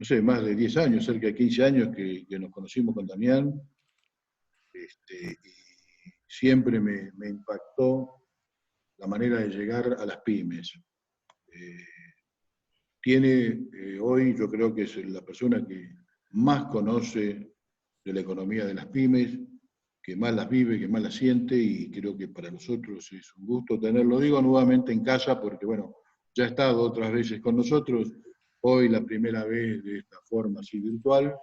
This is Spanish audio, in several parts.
no sé, más de 10 años, cerca de 15 años que nos conocimos con Damián, y siempre me impactó la manera de llegar a las pymes. Tiene hoy, yo creo que es la persona que más conoce de la economía de las pymes, que más las vive, que más las siente, y creo que para nosotros es un gusto tenerlo. Digo nuevamente en casa porque, bueno, ya ha estado otras veces con nosotros, hoy la primera vez de esta forma así virtual,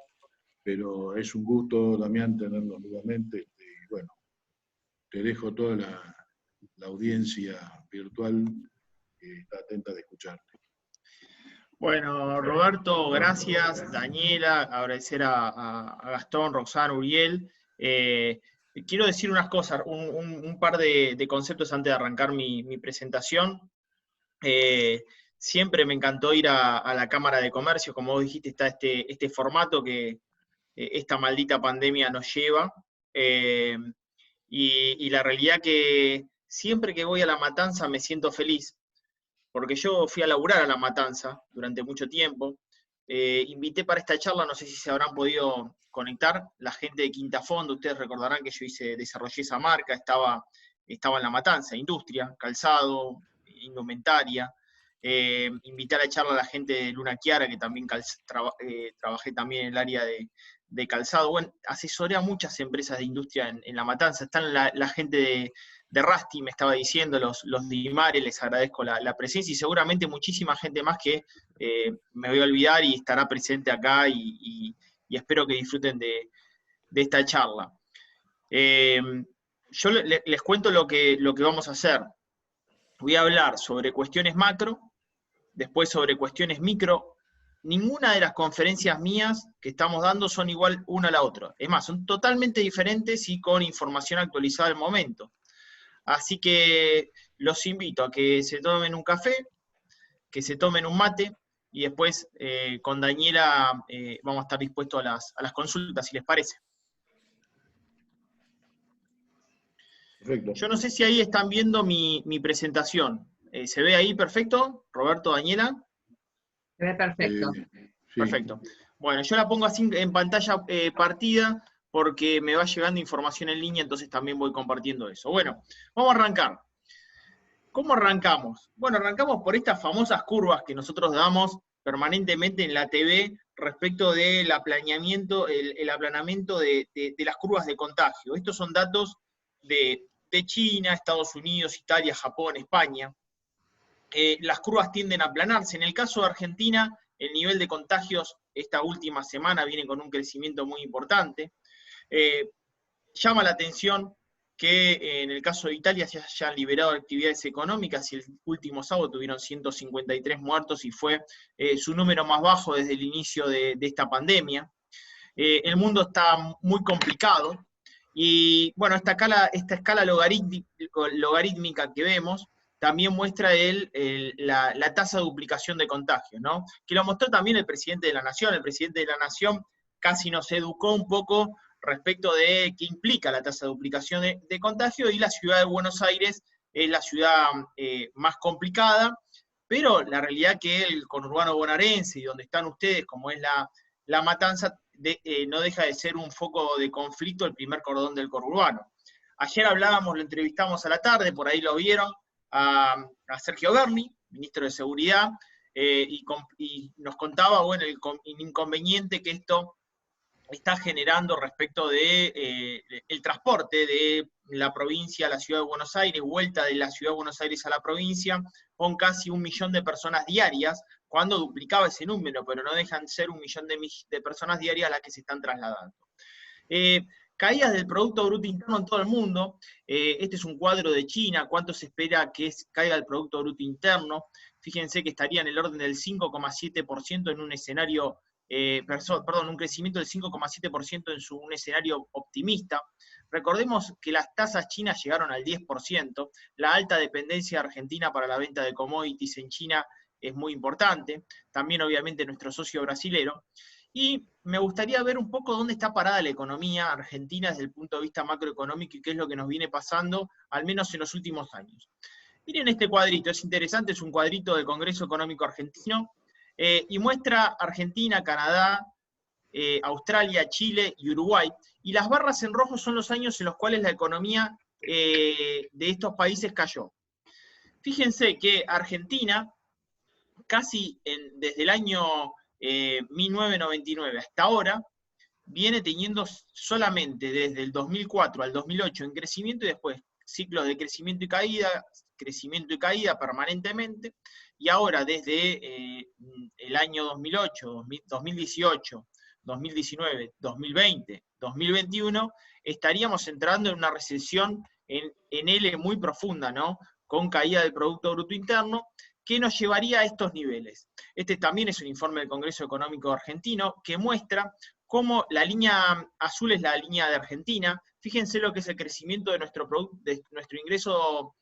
pero es un gusto, Damián, tenerlo nuevamente. Y bueno, te dejo toda la audiencia virtual que está atenta de escucharte. Bueno, Roberto, gracias. Daniela, agradecer a Gastón, Roxana, Uriel. Quiero decir unas cosas, un par de conceptos antes de arrancar mi presentación. Siempre me encantó ir a la Cámara de Comercio, como vos dijiste, está este formato que esta maldita pandemia nos lleva. Y la realidad que siempre que voy a La Matanza me siento feliz, porque yo fui a laburar a La Matanza durante mucho tiempo. Invité para esta charla, no sé si se habrán podido conectar, la gente de Quinta Fondo, ustedes recordarán que yo desarrollé esa marca, estaba en La Matanza, industria, calzado, indumentaria. Invité a la charla a la gente de Luna Chiara, que también trabajé también en el área de calzado. Bueno, asesoré a muchas empresas de industria en La Matanza. Están la gente de Rasti, me estaba diciendo, los de Imare, les agradezco la presencia, y seguramente muchísima gente más que me voy a olvidar y estará presente acá, y espero que disfruten de esta charla. Yo les cuento lo que vamos a hacer. Voy a hablar sobre cuestiones macro, después sobre cuestiones micro. Ninguna de las conferencias mías que estamos dando son igual una a la otra. Es más, son totalmente diferentes y con información actualizada al momento. Así que los invito a que se tomen un café, que se tomen un mate, y después con Daniela vamos a estar dispuestos a las consultas, si les parece. Perfecto. Yo no sé si ahí están viendo mi presentación. ¿Se ve ahí perfecto, Roberto, Daniela? Se ve perfecto. Sí. Perfecto. Bueno, yo la pongo así en pantalla partida porque me va llegando información en línea, entonces también voy compartiendo eso. Bueno, vamos a arrancar. ¿Cómo arrancamos? Bueno, arrancamos por estas famosas curvas que nosotros damos permanentemente en la TV respecto del aplanamiento, el aplanamiento de las curvas de contagio. Estos son datos de China, Estados Unidos, Italia, Japón, España. Las curvas tienden a aplanarse. En el caso de Argentina, el nivel de contagios esta última semana viene con un crecimiento muy importante. Llama la atención que en el caso de Italia se hayan liberado actividades económicas, y el último sábado tuvieron 153 muertos y fue su número más bajo desde el inicio de esta pandemia. El mundo está muy complicado, y bueno, esta escala logarítmica que vemos también muestra la tasa de duplicación de contagios, ¿no? Que lo mostró también el presidente de la Nación. El presidente de la Nación casi nos educó un poco respecto de qué implica la tasa de duplicación de contagio, y la ciudad de Buenos Aires es la ciudad más complicada, pero la realidad que el conurbano bonaerense y donde están ustedes, como es la Matanza, no deja de ser un foco de conflicto, el primer cordón del conurbano. Ayer hablábamos, lo entrevistamos a la tarde, por ahí lo vieron, a Sergio Berni, ministro de Seguridad, y nos contaba, bueno, el inconveniente que esto está generando respecto de el transporte de la provincia a la ciudad de Buenos Aires, vuelta de la ciudad de Buenos Aires a la provincia, con casi 1 millón de personas diarias, cuando duplicaba ese número, pero no dejan de ser 1 millón de personas diarias las que se están trasladando. Caídas del Producto Bruto Interno en todo el mundo. Este es un cuadro de China, cuánto se espera que caiga el Producto Bruto Interno. Fíjense que estaría en el orden del 5,7% en un escenario, un crecimiento del 5,7% en un escenario optimista. Recordemos que las tasas chinas llegaron al 10%, la alta dependencia argentina para la venta de commodities en China es muy importante, también obviamente nuestro socio brasilero. Y me gustaría ver un poco dónde está parada la economía argentina desde el punto de vista macroeconómico y qué es lo que nos viene pasando, al menos en los últimos años. Miren este cuadrito, es interesante, es un cuadrito del Congreso Económico Argentino. y muestra Argentina, Canadá, Australia, Chile y Uruguay, y las barras en rojo son los años en los cuales la economía de estos países cayó. Fíjense que Argentina, casi desde el año 1999 hasta ahora, viene teniendo solamente desde el 2004 al 2008 en crecimiento y después ciclos de crecimiento y caída permanentemente, y ahora desde el año 2008, 2018, 2019, 2020, 2021, estaríamos entrando en una recesión en L muy profunda, ¿no? Con caída del Producto Bruto Interno, que nos llevaría a estos niveles. Este también es un informe del Congreso Económico Argentino que muestra cómo la línea azul es la línea de Argentina. Fíjense lo que es el crecimiento de nuestro ingreso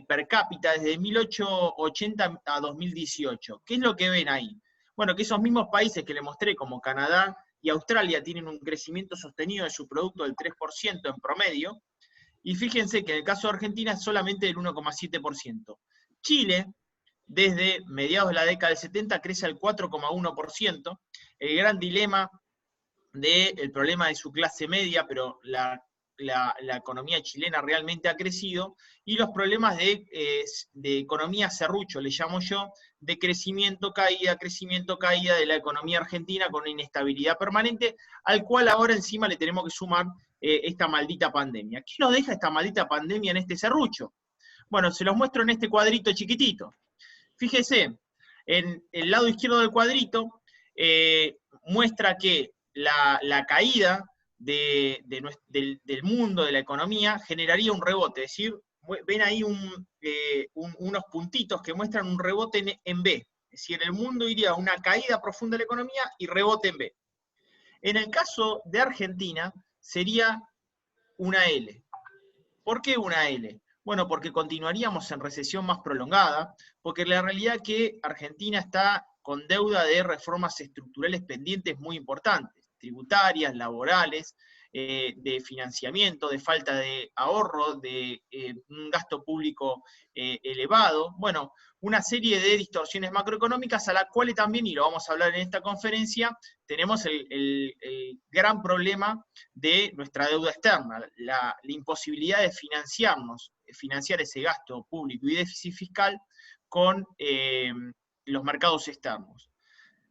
per cápita desde 1880 a 2018. ¿Qué es lo que ven ahí? Bueno, que esos mismos países que les mostré, como Canadá y Australia, tienen un crecimiento sostenido de su producto del 3% en promedio, y fíjense que en el caso de Argentina es solamente del 1,7%. Chile, desde mediados de la década del 70, crece al 4,1%. El gran dilema del problema de su clase media, pero la economía chilena realmente ha crecido, y los problemas de economía serrucho, le llamo yo, de crecimiento, caída de la economía argentina con una inestabilidad permanente, al cual ahora encima le tenemos que sumar esta maldita pandemia. ¿Qué nos deja esta maldita pandemia en este serrucho? Bueno, se los muestro en este cuadrito chiquitito. Fíjese, en el lado izquierdo del cuadrito muestra que la caída del mundo, de la economía, generaría un rebote. Es decir, ven ahí unos puntitos que muestran un rebote en B. Es decir, el mundo iría a una caída profunda de la economía y rebote en B. En el caso de Argentina, sería una L. ¿Por qué una L? Bueno, porque continuaríamos en recesión más prolongada, porque la realidad es que Argentina está con deuda de reformas estructurales pendientes muy importantes, tributarias, laborales, de financiamiento, de falta de ahorro, de un gasto público elevado, bueno, una serie de distorsiones macroeconómicas a las cuales también, y lo vamos a hablar en esta conferencia, tenemos el gran problema de nuestra deuda externa, la imposibilidad de financiar ese gasto público y déficit fiscal con los mercados externos.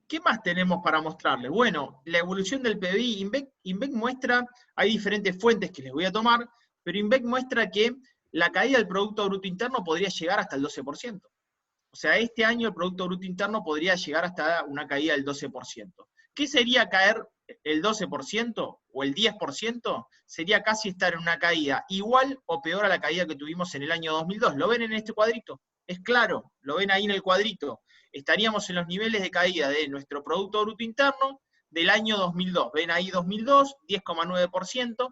¿Qué más tenemos para mostrarles? Bueno, la evolución del PBI. INVEC muestra, hay diferentes fuentes que les voy a tomar, pero INVEC muestra que la caída del Producto Bruto Interno podría llegar hasta el 12%. O sea, este año el Producto Bruto Interno podría llegar hasta una caída del 12%. ¿Qué sería caer el 12% o el 10%? Sería casi estar en una caída igual o peor a la caída que tuvimos en el año 2002. ¿Lo ven en este cuadrito? Es claro, lo ven ahí en el cuadrito. Estaríamos en los niveles de caída de nuestro Producto Bruto Interno del año 2002. Ven ahí 2002, 10,9%.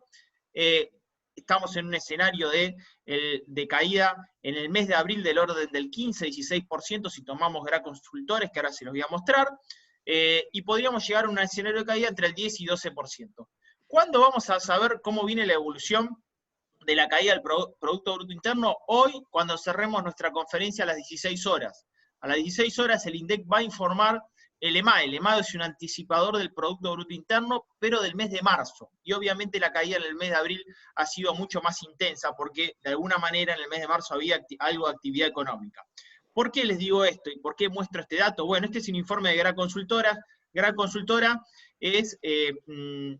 Estamos en un escenario de caída en el mes de abril del orden del 15-16% si tomamos GRA Consultores, que ahora se los voy a mostrar, y podríamos llegar a un escenario de caída entre el 10 y 12%. ¿Cuándo vamos a saber cómo viene la evolución de la caída del Producto Bruto Interno? Hoy, cuando cerremos nuestra conferencia a las 16 horas. A las 16 horas el INDEC va a informar el EMAE. El EMAE es un anticipador del Producto Bruto Interno, pero del mes de marzo. Y obviamente la caída en el mes de abril ha sido mucho más intensa, porque de alguna manera en el mes de marzo había algo de actividad económica. ¿Por qué les digo esto y por qué muestro este dato? Bueno, este es un informe de GRA Consultora. GRA Consultora es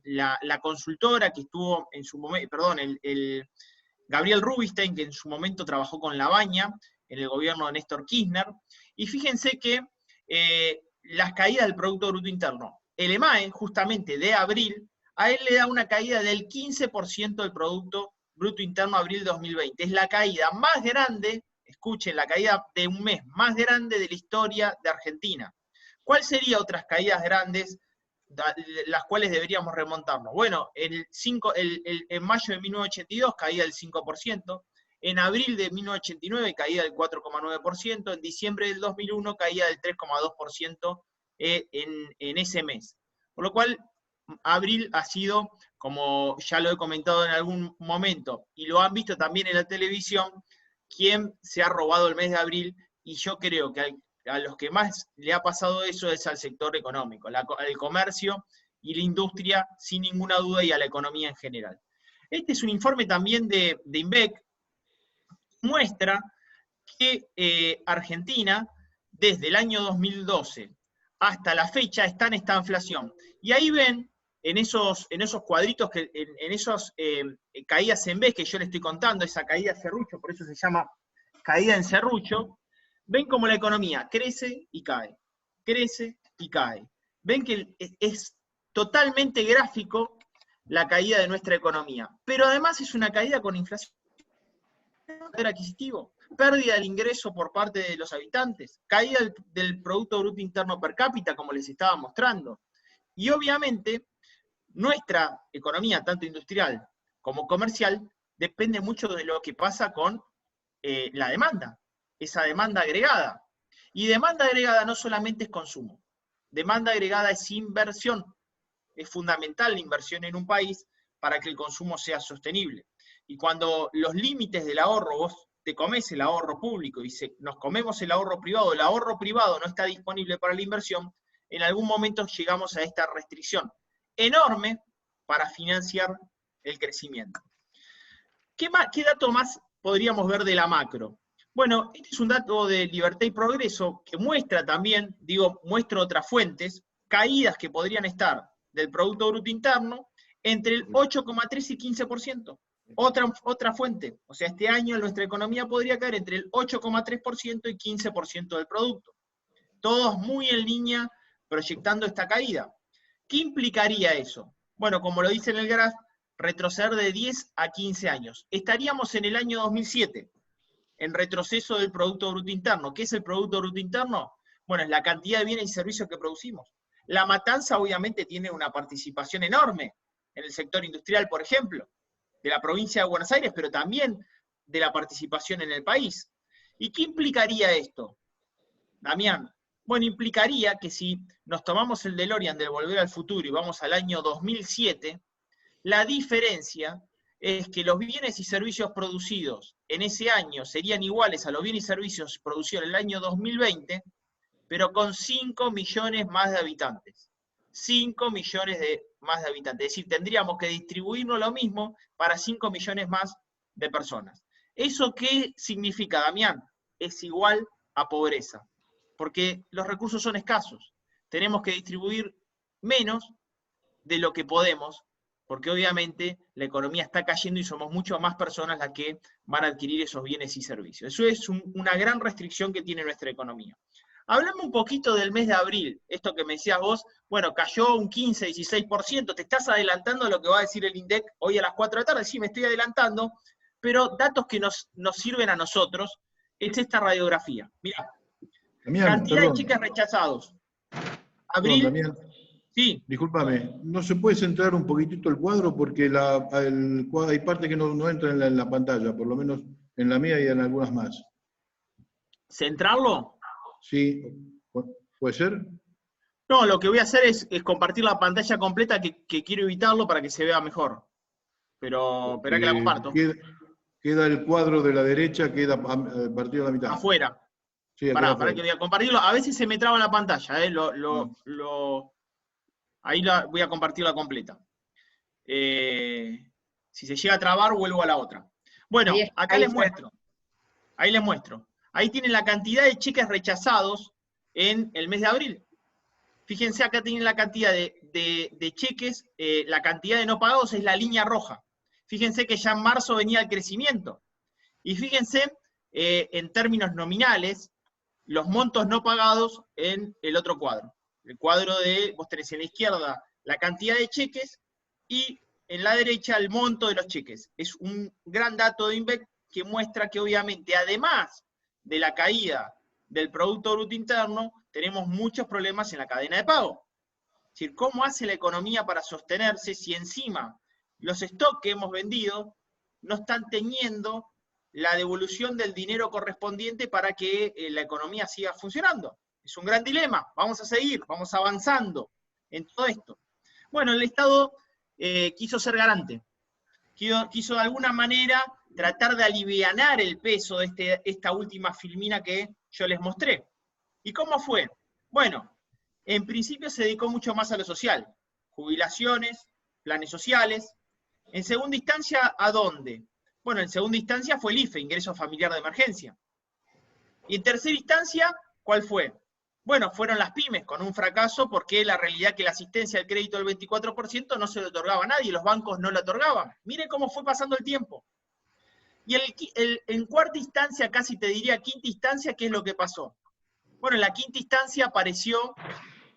la consultora que estuvo en su momento, perdón, el Gabriel Rubinstein, que en su momento trabajó con Labaña, en el gobierno de Néstor Kirchner, y fíjense que las caídas del Producto Bruto Interno, el EMAE, justamente de abril, a él le da una caída del 15% del Producto Bruto Interno abril 2020. Es la caída más grande, escuchen, la caída de un mes más grande de la historia de Argentina. ¿Cuáles serían otras caídas grandes las cuales deberíamos remontarnos? Bueno, en mayo de 1982 caída del 5%, en abril de 1989 caída del 4,9%, en diciembre del 2001 caída del 3,2% en ese mes. Por lo cual, abril ha sido, como ya lo he comentado en algún momento, y lo han visto también en la televisión, quien se ha robado el mes de abril, y yo creo que a los que más le ha pasado eso es al sector económico, al comercio y la industria, sin ninguna duda, y a la economía en general. Este es un informe también de INVEC, muestra que Argentina, desde el año 2012 hasta la fecha, está en esta inflación. Y ahí ven, en esos cuadritos, en esas caídas en V que yo les estoy contando, esa caída serrucho, por eso se llama caída en serrucho, ven como la economía crece y cae, crece y cae. Ven que es totalmente gráfico la caída de nuestra economía, pero además es una caída con inflación, poder adquisitivo, pérdida del ingreso por parte de los habitantes, caída del Producto Bruto Interno per cápita, como les estaba mostrando. Y obviamente, nuestra economía, tanto industrial como comercial, depende mucho de lo que pasa con la demanda, esa demanda agregada. Y demanda agregada no solamente es consumo, demanda agregada es inversión. Es fundamental la inversión en un país para que el consumo sea sostenible. Y cuando los límites del ahorro, vos te comes el ahorro público y nos comemos el ahorro privado no está disponible para la inversión, en algún momento llegamos a esta restricción enorme para financiar el crecimiento. ¿Qué dato más podríamos ver de la macro? Bueno, este es un dato de Libertad y Progreso que muestra también, muestra otras fuentes, caídas que podrían estar del Producto Bruto Interno entre el 8,3 y 15%. Otra fuente, o sea, este año nuestra economía podría caer entre el 8,3% y 15% del producto. Todos muy en línea proyectando esta caída. ¿Qué implicaría eso? Bueno, como lo dice en el graph, retroceder de 10 a 15 años. Estaríamos en el año 2007, en retroceso del Producto Bruto Interno. ¿Qué es el Producto Bruto Interno? Bueno, es la cantidad de bienes y servicios que producimos. La matanza obviamente tiene una participación enorme en el sector industrial, por ejemplo, de la provincia de Buenos Aires, pero también de la participación en el país. ¿Y qué implicaría esto, Damián? Bueno, implicaría que si nos tomamos el DeLorean del Volver al Futuro y vamos al año 2007, la diferencia es que los bienes y servicios producidos en ese año serían iguales a los bienes y servicios producidos en el año 2020, pero con 5 millones más de habitantes. 5 millones más de habitantes. Es decir, tendríamos que distribuirnos lo mismo para 5 millones más de personas. ¿Eso qué significa, Damián? Es igual a pobreza, porque los recursos son escasos. Tenemos que distribuir menos de lo que podemos, porque obviamente la economía está cayendo y somos mucho más personas las que van a adquirir esos bienes y servicios. Eso es una gran restricción que tiene nuestra economía. Hablamos un poquito del mes de abril, esto que me decías vos, bueno, cayó un 15, 16%, te estás adelantando a lo que va a decir el INDEC hoy a las 4 de la tarde, sí, me estoy adelantando, pero datos que nos sirven a nosotros es esta radiografía. Mirá, cantidad de cheques rechazados. Abril, Damián, sí. Discúlpame, ¿no se puede centrar un poquitito el cuadro? Porque hay parte que no entra en la pantalla, por lo menos en la mía y en algunas más. ¿Centrarlo? Sí, ¿puede ser? No, lo que voy a hacer es compartir la pantalla completa, que quiero evitarlo para que se vea mejor. Pero espera que la comparto. Queda el cuadro de la derecha, queda partido a la mitad. Afuera. Sí, pará que voy a compartirlo. A veces se me traba la pantalla, ahí voy a compartirla completa. Si se llega a trabar, vuelvo a la otra. Bueno, acá les muestro. Ahí les muestro. Ahí tienen la cantidad de cheques rechazados en el mes de abril. Fíjense, acá tienen la cantidad de cheques, la cantidad de no pagados es la línea roja. Fíjense que ya en marzo venía el crecimiento. Y fíjense, en términos nominales, los montos no pagados en el otro cuadro. El cuadro vos tenés en la izquierda la cantidad de cheques y en la derecha el monto de los cheques. Es un gran dato de INVEC que muestra que obviamente, además de la caída del Producto Bruto Interno, tenemos muchos problemas en la cadena de pago. Es decir, ¿cómo hace la economía para sostenerse si encima los stocks que hemos vendido no están teniendo la devolución del dinero correspondiente para que la economía siga funcionando? Es un gran dilema. Vamos a seguir, vamos avanzando en todo esto. Bueno, el Estado quiso ser garante. Quiso de alguna manera tratar de alivianar el peso de esta última filmina que yo les mostré. ¿Y cómo fue? Bueno, en principio se dedicó mucho más a lo social, jubilaciones, planes sociales. En segunda instancia, ¿a dónde? Bueno, en segunda instancia fue el IFE, ingreso familiar de emergencia. Y en tercera instancia, ¿cuál fue? Bueno, fueron las pymes, con un fracaso, porque la realidad es que la asistencia al crédito del 24% no se le otorgaba a nadie, los bancos no la otorgaban. Miren cómo fue pasando el tiempo. Y en cuarta instancia, casi te diría quinta instancia, ¿qué es lo que pasó? Bueno, en la quinta instancia apareció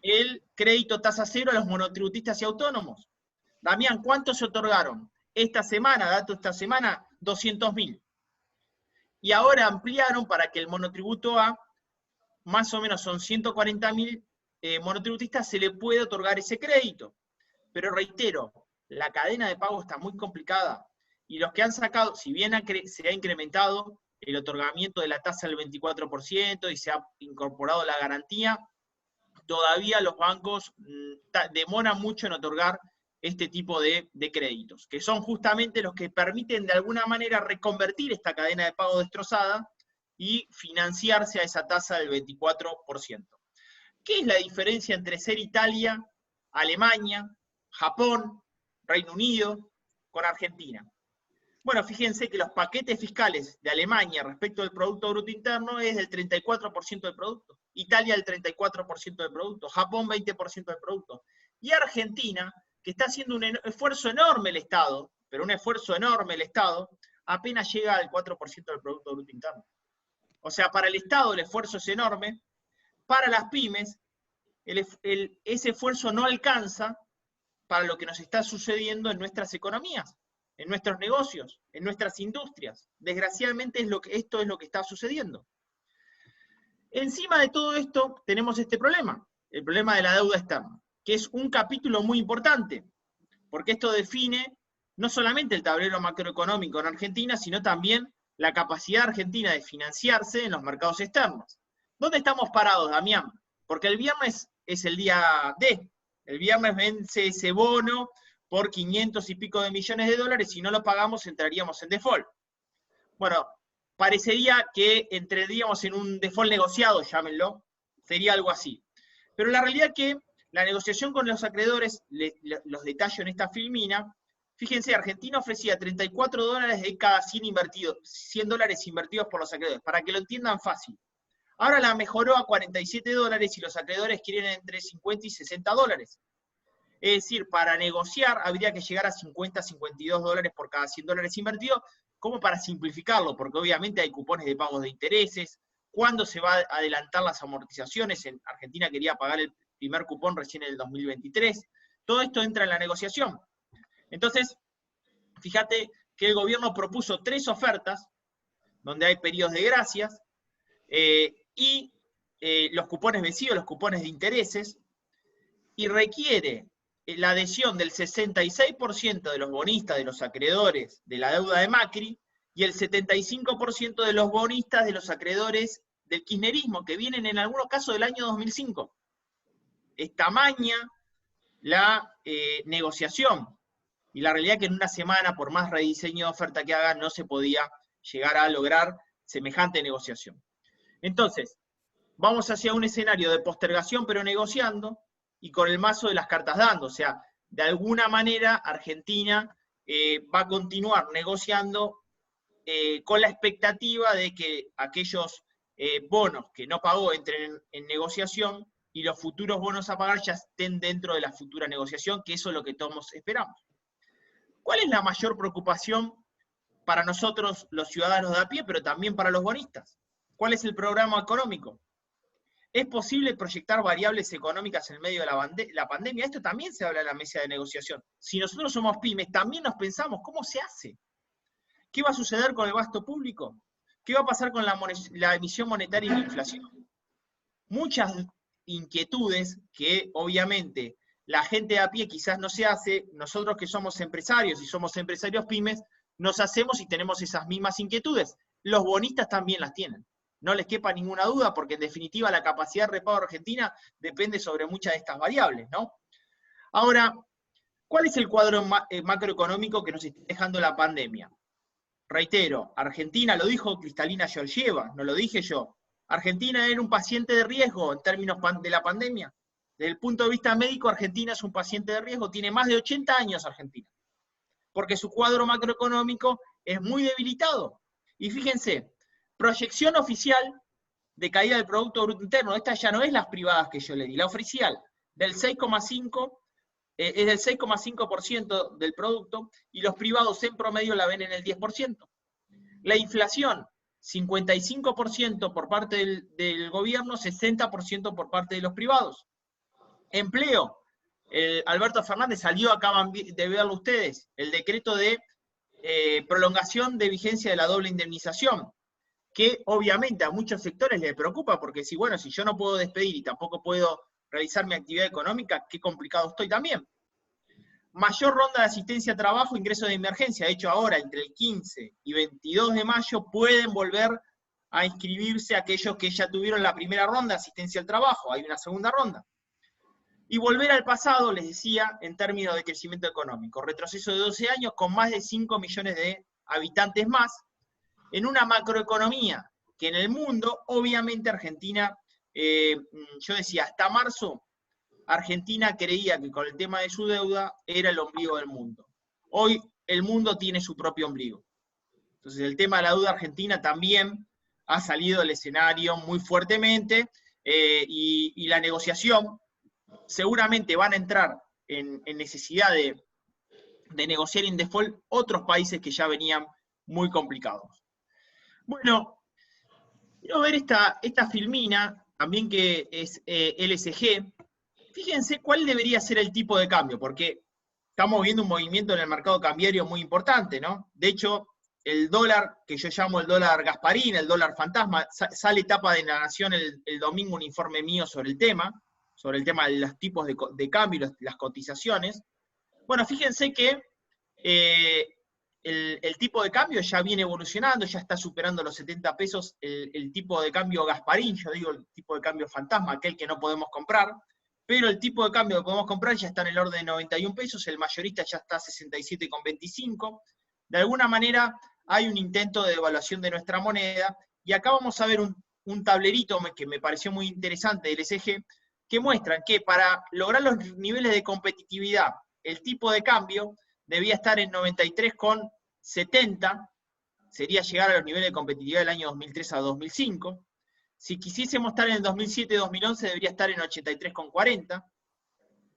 el crédito tasa cero a los monotributistas y autónomos. Damián, ¿cuántos se otorgaron? Esta semana, dato esta semana, 200.000. Y ahora ampliaron para que el monotributo A, más o menos son 140.000 monotributistas, se le puede otorgar ese crédito. Pero reitero, la cadena de pago está muy complicada. Y los que han sacado, si bien se ha incrementado el otorgamiento de la tasa del 24% y se ha incorporado la garantía, todavía los bancos demoran mucho en otorgar este tipo de créditos, que son justamente los que permiten de alguna manera reconvertir esta cadena de pago destrozada y financiarse a esa tasa del 24%. ¿Qué es la diferencia entre ser Italia, Alemania, Japón, Reino Unido, con Argentina? Bueno, fíjense que los paquetes fiscales de Alemania respecto del Producto Bruto Interno es del 34% del producto, Italia el 34% del producto, Japón 20% del producto, y Argentina, que está haciendo un esfuerzo enorme el Estado, pero un esfuerzo enorme el Estado, apenas llega al 4% del Producto Bruto Interno. O sea, para el Estado el esfuerzo es enorme, para las pymes ese esfuerzo no alcanza para lo que nos está sucediendo en nuestras economías, en nuestros negocios, en nuestras industrias. Desgraciadamente esto es lo que está sucediendo. Encima de todo esto tenemos este problema, el problema de la deuda externa, que es un capítulo muy importante, porque esto define no solamente el tablero macroeconómico en Argentina, sino también la capacidad argentina de financiarse en los mercados externos. ¿Dónde estamos parados, Damián? Porque el viernes es el día D, el viernes vence ese bono por 500 y pico de millones de dólares, si no lo pagamos entraríamos en default. Bueno, parecería que entraríamos en un default negociado, llámenlo, sería algo así. Pero la realidad es que la negociación con los acreedores, los detallo en esta filmina, fíjense, Argentina ofrecía 34 dólares de cada 100 dólares invertidos por los acreedores, para que lo entiendan fácil. Ahora la mejoró a 47 dólares y los acreedores quieren entre 50 y 60 dólares. Es decir, para negociar habría que llegar a 50, 52 dólares por cada 100 dólares invertidos, como para simplificarlo, porque obviamente hay cupones de pagos de intereses, cuándo se va a adelantar las amortizaciones, en Argentina quería pagar el primer cupón recién en el 2023, todo esto entra en la negociación. Entonces, fíjate que el gobierno propuso 3 ofertas, donde hay periodos de gracias, y los cupones vencidos, los cupones de intereses, y requiere la adhesión del 66% de los bonistas, de los acreedores de la deuda de Macri, y el 75% de los bonistas de los acreedores del kirchnerismo, que vienen en algunos casos del año 2005. Es tamaña la negociación, y la realidad es que en una semana, por más rediseño de oferta que hagan, no se podía llegar a lograr semejante negociación. Entonces, vamos hacia un escenario de postergación, pero negociando, y con el mazo de las cartas dando. O sea, de alguna manera Argentina va a continuar negociando con la expectativa de que aquellos bonos que no pagó entren en negociación y los futuros bonos a pagar ya estén dentro de la futura negociación, que eso es lo que todos esperamos. ¿Cuál es la mayor preocupación para nosotros, los ciudadanos de a pie, pero también para los bonistas? ¿Cuál es el programa económico? ¿Es posible proyectar variables económicas en medio de la pandemia? Esto también se habla en la mesa de negociación. Si nosotros somos pymes, también nos pensamos, ¿cómo se hace? ¿Qué va a suceder con el gasto público? ¿Qué va a pasar con la emisión monetaria y la inflación? Muchas inquietudes que obviamente la gente de a pie quizás no se hace, nosotros que somos empresarios y somos empresarios pymes, nos hacemos y tenemos esas mismas inquietudes. Los bonistas también las tienen. No les quepa ninguna duda, porque en definitiva la capacidad de repago argentina depende sobre muchas de estas variables, ¿no? Ahora, ¿cuál es el cuadro macroeconómico que nos está dejando la pandemia? Reitero, Argentina, lo dijo Kristalina Georgieva, no lo dije yo, ¿Argentina era un paciente de riesgo en términos de la pandemia? Desde el punto de vista médico, Argentina es un paciente de riesgo, tiene más de 80 años Argentina, porque su cuadro macroeconómico es muy debilitado. Y fíjense, proyección oficial de caída del Producto Bruto Interno, esta ya no es las privadas que yo le di, la oficial, del 6,5%, es del 6,5% del producto, y los privados en promedio la ven en el 10%. La inflación, 55% por parte del gobierno, 60% por parte de los privados. Empleo, Alberto Fernández salió, acaban de verlo ustedes, el decreto de prolongación de vigencia de la doble indemnización, que obviamente a muchos sectores les preocupa, porque si yo no puedo despedir y tampoco puedo realizar mi actividad económica, qué complicado estoy también. Mayor ronda de asistencia a trabajo, ingreso de emergencia. De hecho, ahora, entre el 15 y 22 de mayo, pueden volver a inscribirse aquellos que ya tuvieron la primera ronda de asistencia al trabajo. Hay una segunda ronda. Y volver al pasado, les decía, en términos de crecimiento económico. Retroceso de 12 años con más de 5 millones de habitantes más, en una macroeconomía que en el mundo, obviamente Argentina, yo decía, hasta marzo, Argentina creía que con el tema de su deuda era el ombligo del mundo. Hoy el mundo tiene su propio ombligo. Entonces el tema de la deuda argentina también ha salido del escenario muy fuertemente, y la negociación, seguramente van a entrar en necesidad de negociar in default otros países que ya venían muy complicados. Bueno, quiero ver esta filmina, también que es LSG. Fíjense cuál debería ser el tipo de cambio, porque estamos viendo un movimiento en el mercado cambiario muy importante, ¿no? De hecho, el dólar, que yo llamo el dólar Gasparín, el dólar fantasma, sale tapa de La Nación el domingo un informe mío sobre el tema de los tipos de cambio y las cotizaciones. Bueno, fíjense que el tipo de cambio ya viene evolucionando, ya está superando los 70 pesos el tipo de cambio Gasparín, yo digo el tipo de cambio fantasma, aquel que no podemos comprar, pero el tipo de cambio que podemos comprar ya está en el orden de 91 pesos, el mayorista ya está a 67,25. De alguna manera hay un intento de devaluación de nuestra moneda, y acá vamos a ver un tablerito que me pareció muy interesante del SG, que muestran que para lograr los niveles de competitividad, el tipo de cambio debía estar en 93,70, sería llegar a los niveles de competitividad del año 2003 a 2005. Si quisiésemos estar en el 2007-2011, debería estar en 83,40.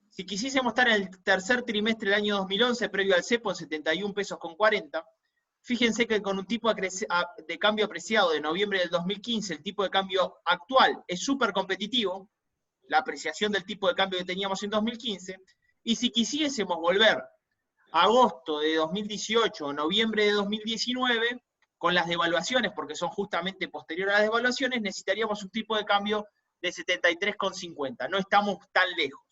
Si quisiésemos estar en el tercer trimestre del año 2011, previo al cepo, en 71 pesos con 40. Fíjense que con un tipo de cambio apreciado de noviembre del 2015, el tipo de cambio actual es súper competitivo, la apreciación del tipo de cambio que teníamos en 2015, y si quisiésemos volver a agosto de 2018 o noviembre de 2019, con las devaluaciones, porque son justamente posteriores a las devaluaciones, necesitaríamos un tipo de cambio de 73,50. No estamos tan lejos.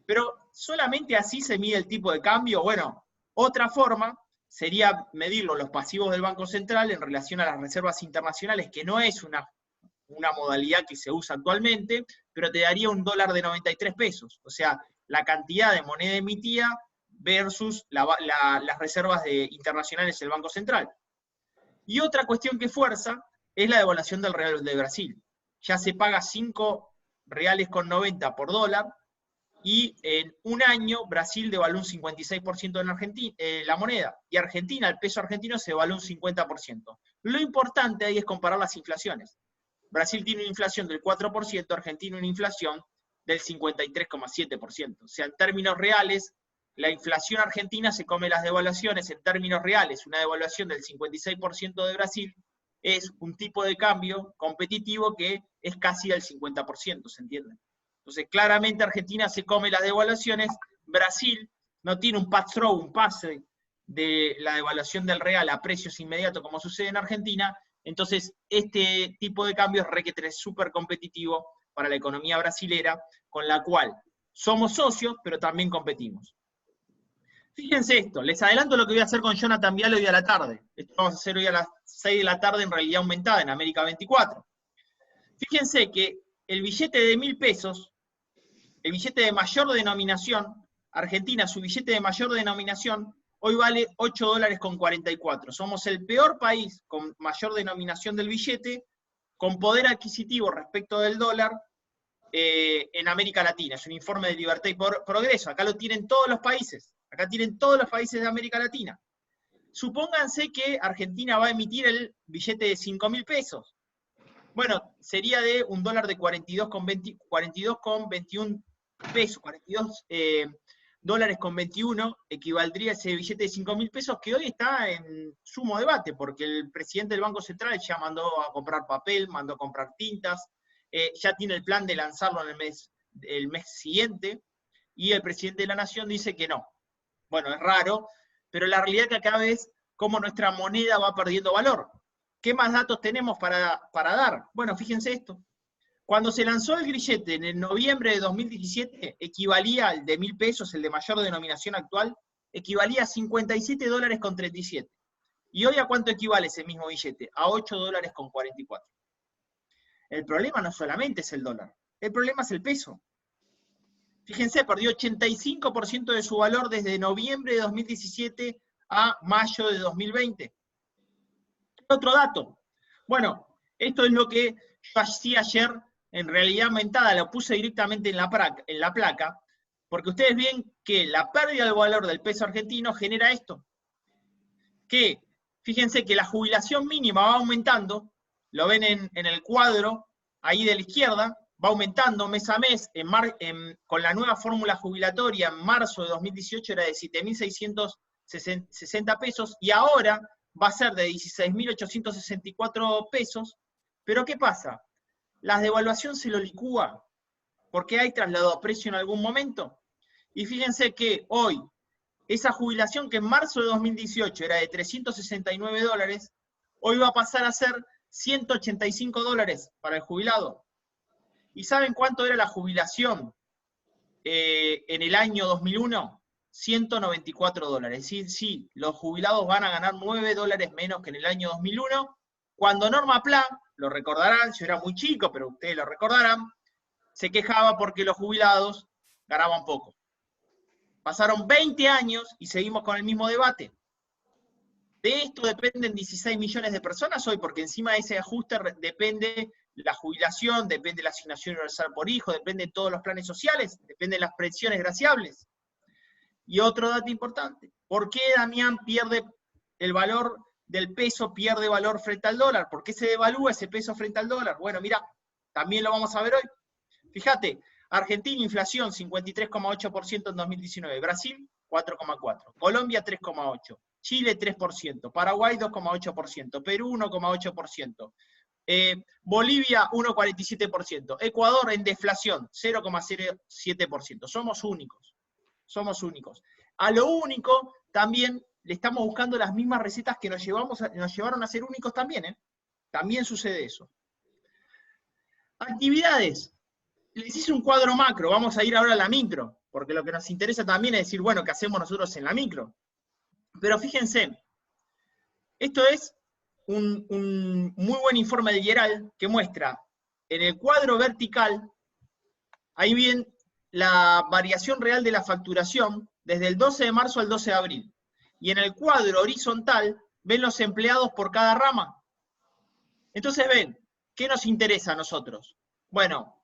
Pero solamente así se mide el tipo de cambio. Bueno, otra forma sería medirlo los pasivos del Banco Central en relación a las reservas internacionales, que no es una modalidad que se usa actualmente, pero te daría un dólar de 93 pesos. O sea, la cantidad de moneda emitida versus las reservas internacionales del Banco Central. Y otra cuestión que fuerza es la devaluación del real de Brasil. Ya se paga 5 reales con 90 por dólar, y en un año Brasil devaluó un 56% en Argentina, la moneda, y Argentina, el peso argentino, se devaluó un 50%. Lo importante ahí es comparar las inflaciones. Brasil tiene una inflación del 4%, Argentina una inflación del 53,7%. O sea, en términos reales, la inflación argentina se come las devaluaciones. En términos reales, una devaluación del 56% de Brasil es un tipo de cambio competitivo que es casi del 50%, ¿se entiende? Entonces, claramente Argentina se come las devaluaciones, Brasil no tiene un pass-through, un pase de la devaluación del real a precios inmediatos como sucede en Argentina. Entonces, este tipo de cambio es requete súper competitivo para la economía brasilera, con la cual somos socios, pero también competimos. Fíjense esto, les adelanto lo que voy a hacer con Jonathan Viale hoy a la tarde. Esto vamos a hacer hoy a las 6 de la tarde en realidad aumentada en América 24. Fíjense que el billete de 1.000 pesos, el billete de mayor denominación, Argentina, su billete de mayor denominación, hoy vale 8 dólares con 44. Somos el peor país con mayor denominación del billete, con poder adquisitivo respecto del dólar en América Latina. Es un informe de Libertad y Progreso. Acá lo tienen todos los países. Acá tienen todos los países de América Latina. Supónganse que Argentina va a emitir el billete de 5.000 pesos. Bueno, sería de un dólar de 42,21 pesos, 42 dólares con 21, equivaldría ese billete de 5.000 pesos que hoy está en sumo debate, porque el presidente del Banco Central ya mandó a comprar papel, mandó a comprar tintas, ya tiene el plan de lanzarlo en el mes siguiente, y el presidente de la Nación dice que no. Bueno, es raro, pero la realidad que acá ves cómo nuestra moneda va perdiendo valor. ¿Qué más datos tenemos para dar? Bueno, fíjense esto. Cuando se lanzó el grillete en el noviembre de 2017, equivalía al de 1.000 pesos, el de mayor denominación actual, equivalía a 57 dólares con 37. ¿Y hoy a cuánto equivale ese mismo billete? A 8 dólares con 44. El problema no solamente es el dólar, el problema es el peso. Fíjense, perdió 85% de su valor desde noviembre de 2017 a mayo de 2020. Otro dato. Bueno, esto es lo que yo hacía ayer, en realidad aumentada, lo puse directamente en la placa, porque ustedes ven que la pérdida del valor del peso argentino genera esto. Que, fíjense que la jubilación mínima va aumentando, lo ven en el cuadro ahí de la izquierda, va aumentando mes a mes, con la nueva fórmula jubilatoria en marzo de 2018 era de 7.660 pesos, y ahora va a ser de 16.864 pesos, pero ¿qué pasa? La devaluación se lo licúa, porque hay traslado a precio en algún momento. Y fíjense que hoy, esa jubilación que en marzo de 2018 era de 369 dólares, hoy va a pasar a ser 185 dólares para el jubilado. ¿Y saben cuánto era la jubilación en el año 2001? 194 dólares. Sí, los jubilados van a ganar 9 dólares menos que en el año 2001, cuando Norma Pla, lo recordarán, yo era muy chico, pero ustedes lo recordarán, se quejaba porque los jubilados ganaban poco. Pasaron 20 años y seguimos con el mismo debate. De esto dependen 16 millones de personas hoy, porque encima de ese ajuste depende la jubilación, depende la asignación universal por hijo, depende de todos los planes sociales, depende de las pensiones graciables. Y otro dato importante, ¿por qué Damián pierde el valor del peso, pierde valor frente al dólar? ¿Por qué se devalúa ese peso frente al dólar? Bueno, mira, también lo vamos a ver hoy. Fíjate, Argentina, inflación 53,8% en 2019, Brasil 4,4%, Colombia 3,8%, Chile 3%, Paraguay 2,8%, Perú 1,8%, Bolivia 1,47%, Ecuador en deflación 0,07%. Somos únicos. Somos únicos. A lo único, también le estamos buscando las mismas recetas que nos llevaron a ser únicos también, ¿eh? También sucede eso. Actividades. Les hice un cuadro macro, vamos a ir ahora a la micro, porque lo que nos interesa también es decir, bueno, ¿qué hacemos nosotros en la micro? Pero fíjense, esto es un muy buen informe de Yeral que muestra en el cuadro vertical, ahí bien, la variación real de la facturación desde el 12 de marzo al 12 de abril. Y en el cuadro horizontal ven los empleados por cada rama. Entonces ven, ¿qué nos interesa a nosotros? Bueno,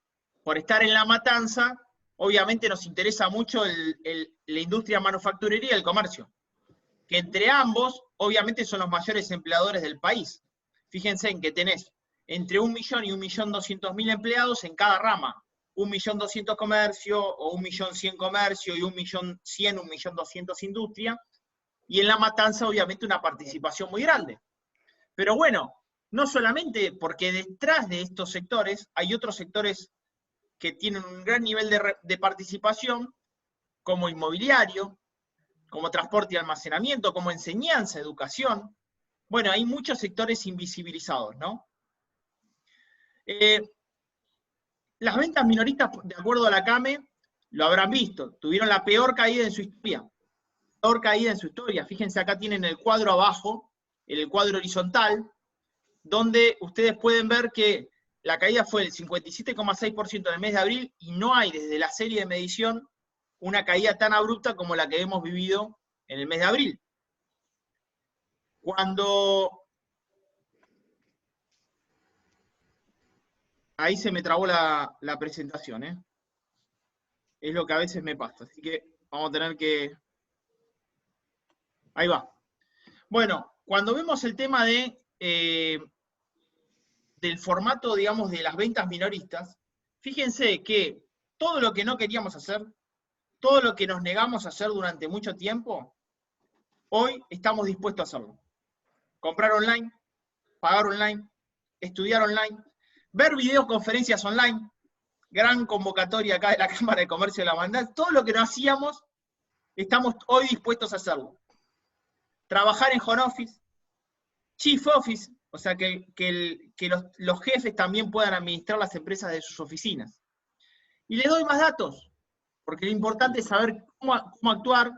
por estar en la matanza, obviamente nos interesa mucho la industria manufacturera y el comercio, que entre ambos, obviamente son los mayores empleadores del país. Fíjense en que tenés entre 1 millón y 1.200.000 empleados en cada rama. 1.200.000 comercio, o 1.100.000 comercio, y 1.100.000, 1.200.000 industria, y en la matanza obviamente una participación muy grande. Pero bueno, no solamente porque detrás de estos sectores hay otros sectores que tienen un gran nivel de participación, como inmobiliario, como transporte y almacenamiento, como enseñanza, educación. Bueno, hay muchos sectores invisibilizados, ¿no? Las ventas minoristas, de acuerdo a la CAME, lo habrán visto, tuvieron la peor caída en su historia. Peor caída en su historia. Fíjense, acá tienen el cuadro abajo, en el cuadro horizontal, donde ustedes pueden ver que la caída fue del 57,6% en el mes de abril, y no hay desde la serie de medición una caída tan abrupta como la que hemos vivido en el mes de abril. Cuando ahí se me trabó la presentación, ¿eh? Es lo que a veces me pasa, así que vamos a tener que... Ahí va. Bueno, cuando vemos el tema del formato, digamos, de las ventas minoristas, fíjense que todo lo que no queríamos hacer, todo lo que nos negamos a hacer durante mucho tiempo, hoy estamos dispuestos a hacerlo. Comprar online, pagar online, estudiar online, ver videoconferencias online, gran convocatoria acá de la Cámara de Comercio de la Bandad, todo lo que no hacíamos, estamos hoy dispuestos a hacerlo. Trabajar en home office, chief office, o sea que los jefes también puedan administrar las empresas de sus oficinas. Y les doy más datos, porque lo importante es saber cómo actuar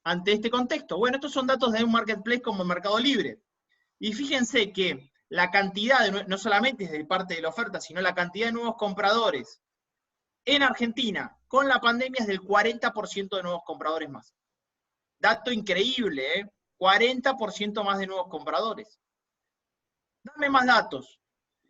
ante este contexto. Bueno, estos son datos de un marketplace como Mercado Libre. Y fíjense que la cantidad, no solamente es de parte de la oferta, sino la cantidad de nuevos compradores en Argentina, con la pandemia, es del 40% de nuevos compradores más. Dato increíble, ¿eh? 40% más de nuevos compradores. Dame más datos.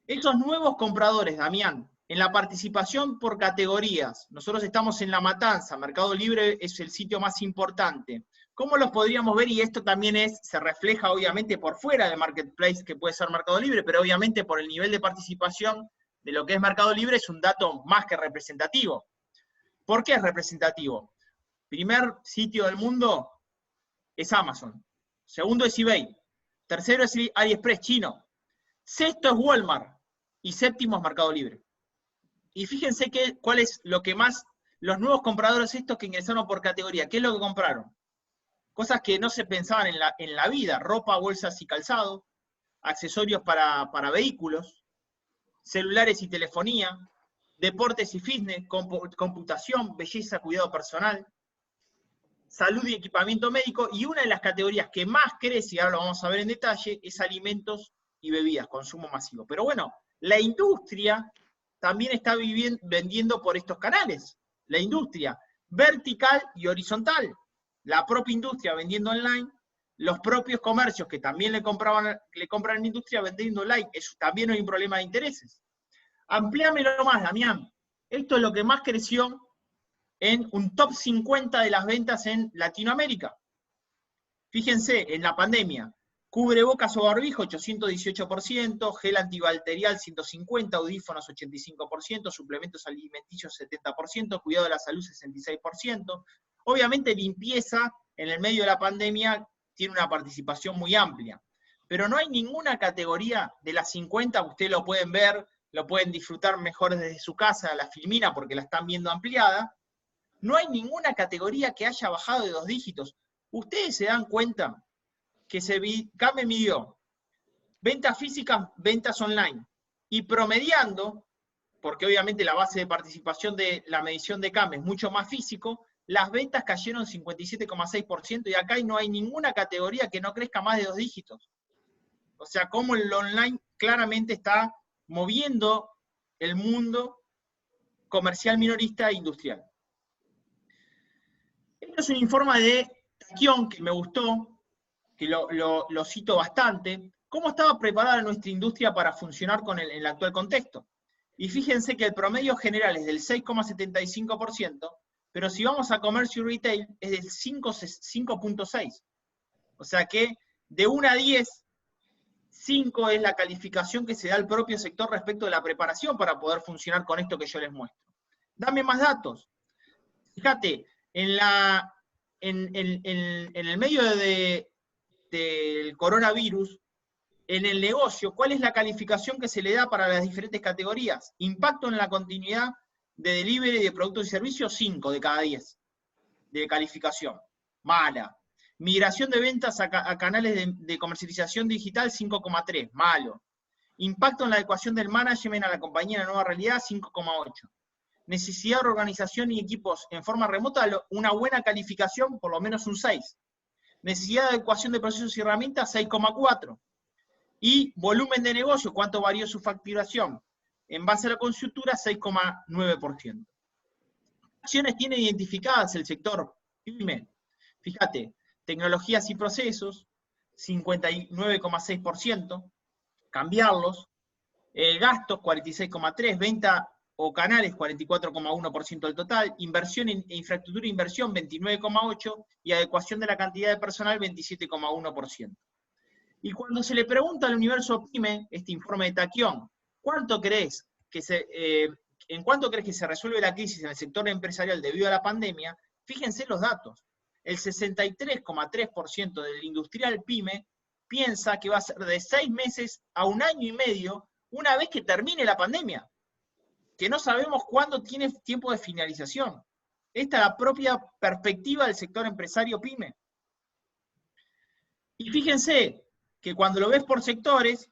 Esos nuevos compradores, Damián, en la participación por categorías, nosotros estamos en La Matanza, Mercado Libre es el sitio más importante. ¿Cómo los podríamos ver? Y esto también se refleja obviamente por fuera de Marketplace, que puede ser Mercado Libre, pero obviamente por el nivel de participación de lo que es Mercado Libre es un dato más que representativo. ¿Por qué es representativo? Primer sitio del mundo es Amazon. Segundo es eBay. Tercero es AliExpress chino. Sexto es Walmart. Y séptimo es Mercado Libre. Y fíjense cuál es lo que más, los nuevos compradores estos que ingresaron por categoría, ¿qué es lo que compraron? Cosas que no se pensaban en la vida, ropa, bolsas y calzado, accesorios para vehículos, celulares y telefonía, deportes y fitness, computación, belleza, cuidado personal, salud y equipamiento médico, y una de las categorías que más crece, y ahora lo vamos a ver en detalle, es alimentos y bebidas, consumo masivo. Pero bueno, la industria también está vendiendo por estos canales. La industria vertical y horizontal. La propia industria vendiendo online, los propios comercios que también le compran a la industria vendiendo online. Eso también hay un problema de intereses. Ampliámelo más, Damián. Esto es lo que más creció en un top 50 de las ventas en Latinoamérica. Fíjense, en la pandemia, cubrebocas o barbijo 818%, gel antibacterial 150%, audífonos 85%, suplementos alimenticios 70%, cuidado de la salud 66%. Obviamente limpieza en el medio de la pandemia tiene una participación muy amplia, pero no hay ninguna categoría de las 50, ustedes lo pueden ver, lo pueden disfrutar mejor desde su casa, la filmina, porque la están viendo ampliada. No hay ninguna categoría que haya bajado de 2 dígitos. Ustedes se dan cuenta que CAME midió ventas físicas, ventas online, y promediando, porque obviamente la base de participación de la medición de CAME es mucho más físico, las ventas cayeron 57,6%, y acá no hay ninguna categoría que no crezca más de 2 dígitos. O sea, cómo el online claramente está moviendo el mundo comercial minorista e industrial. Esto es un informe de Taquión que me gustó, que lo cito bastante. ¿Cómo estaba preparada nuestra industria para funcionar en el actual contexto? Y fíjense que el promedio general es del 6,75%, pero si vamos a comercio y retail es del 5,6%. O sea que de 1 a 10, 5 es la calificación que se da al propio sector respecto de la preparación para poder funcionar con esto que yo les muestro. Dame más datos. Fíjate, en el medio del coronavirus, en el negocio, ¿cuál es la calificación que se le da para las diferentes categorías? Impacto en la continuidad de delivery de productos y servicios, 5 de cada 10 de calificación. Mala. Migración de ventas a canales de comercialización digital, 5,3. Malo. Impacto en la adecuación del management a la compañía en la nueva realidad, 5,8. Necesidad de organización y equipos en forma remota, una buena calificación, por lo menos un 6. Necesidad de adecuación de procesos y herramientas, 6,4. Y volumen de negocio, ¿cuánto varió su facturación? En base a la consultura, 6,9%. Acciones tiene identificadas el sector PYME. Fíjate, tecnologías y procesos, 59,6%. Cambiarlos. Gastos, 46,3%, venta o canales, 44,1% del total, inversión en infraestructura e inversión, 29,8%, y adecuación de la cantidad de personal, 27,1%. Y cuando se le pregunta al universo PYME, este informe de Taquión, ¿en cuánto crees que se resuelve la crisis en el sector empresarial debido a la pandemia? Fíjense los datos. El 63,3% del industrial PYME piensa que va a ser de 6 meses a 1 año y medio una vez que termine la pandemia, que no sabemos cuándo tiene tiempo de finalización. Esta es la propia perspectiva del sector empresario PYME. Y fíjense que cuando lo ves por sectores,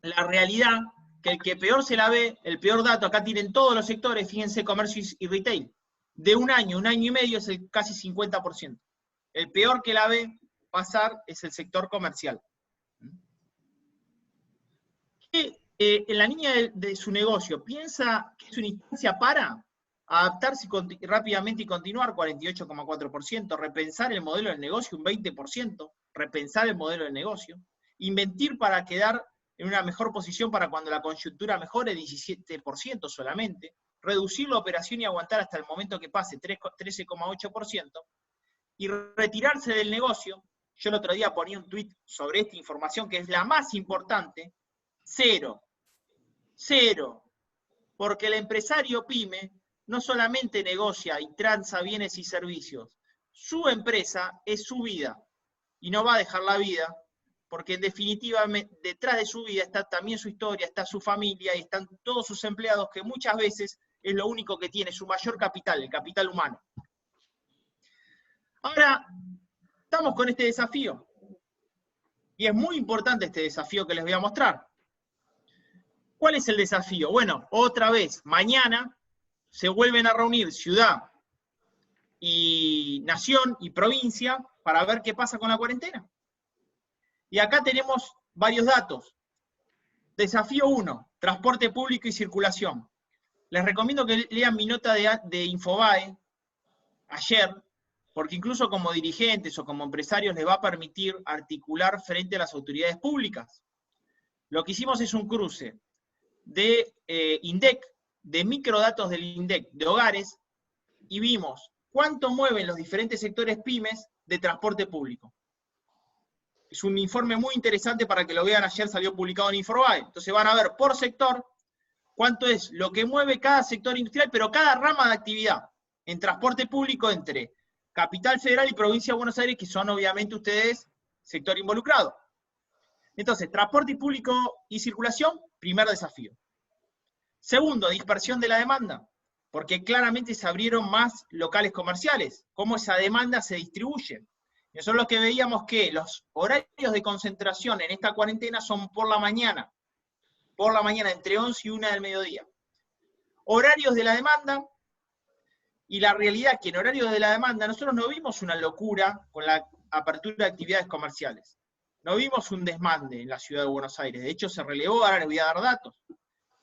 la realidad, que el que peor se la ve, el peor dato, acá tienen todos los sectores, fíjense, comercio y retail, de 1 año y medio es el casi 50%. El peor que la ve pasar es el sector comercial. En la línea de su negocio, ¿piensa que es una instancia para adaptarse rápidamente y continuar? 48,4%. Repensar el modelo del negocio, un 20%. Repensar el modelo del negocio. Invertir para quedar en una mejor posición para cuando la coyuntura mejore, 17% solamente. Reducir la operación y aguantar hasta el momento que pase, 13,8%. Y retirarse del negocio. Yo el otro día ponía un tweet sobre esta información que es la más importante. 0. Porque el empresario PYME no solamente negocia y transa bienes y servicios, su empresa es su vida y no va a dejar la vida, porque en definitiva detrás de su vida está también su historia, está su familia y están todos sus empleados, que muchas veces es lo único que tiene, su mayor capital, el capital humano. Ahora, estamos con este desafío. Y es muy importante este desafío que les voy a mostrar. ¿Cuál es el desafío? Bueno, otra vez, mañana se vuelven a reunir ciudad y nación y provincia para ver qué pasa con la cuarentena. Y acá tenemos varios datos. Desafío 1, transporte público y circulación. Les recomiendo que lean mi nota de Infobae ayer, porque incluso como dirigentes o como empresarios les va a permitir articular frente a las autoridades públicas. Lo que hicimos es un cruce de INDEC, de microdatos del INDEC, de hogares, y vimos cuánto mueven los diferentes sectores pymes de transporte público. Es un informe muy interesante para que lo vean, ayer salió publicado en Infobae. Entonces van a ver por sector cuánto es lo que mueve cada sector industrial, pero cada rama de actividad en transporte público entre Capital Federal y Provincia de Buenos Aires, que son obviamente ustedes sector involucrado. Entonces, transporte público y circulación, primer desafío. Segundo, dispersión de la demanda, porque claramente se abrieron más locales comerciales. ¿Cómo esa demanda se distribuye? Eso es lo que veíamos, que los horarios de concentración en esta cuarentena son por la mañana entre 11 y 1 del mediodía. Horarios de la demanda, y la realidad que en horarios de la demanda nosotros no vimos una locura con la apertura de actividades comerciales. No vimos un desmande en la ciudad de Buenos Aires, de hecho se relevó, ahora les voy a dar datos.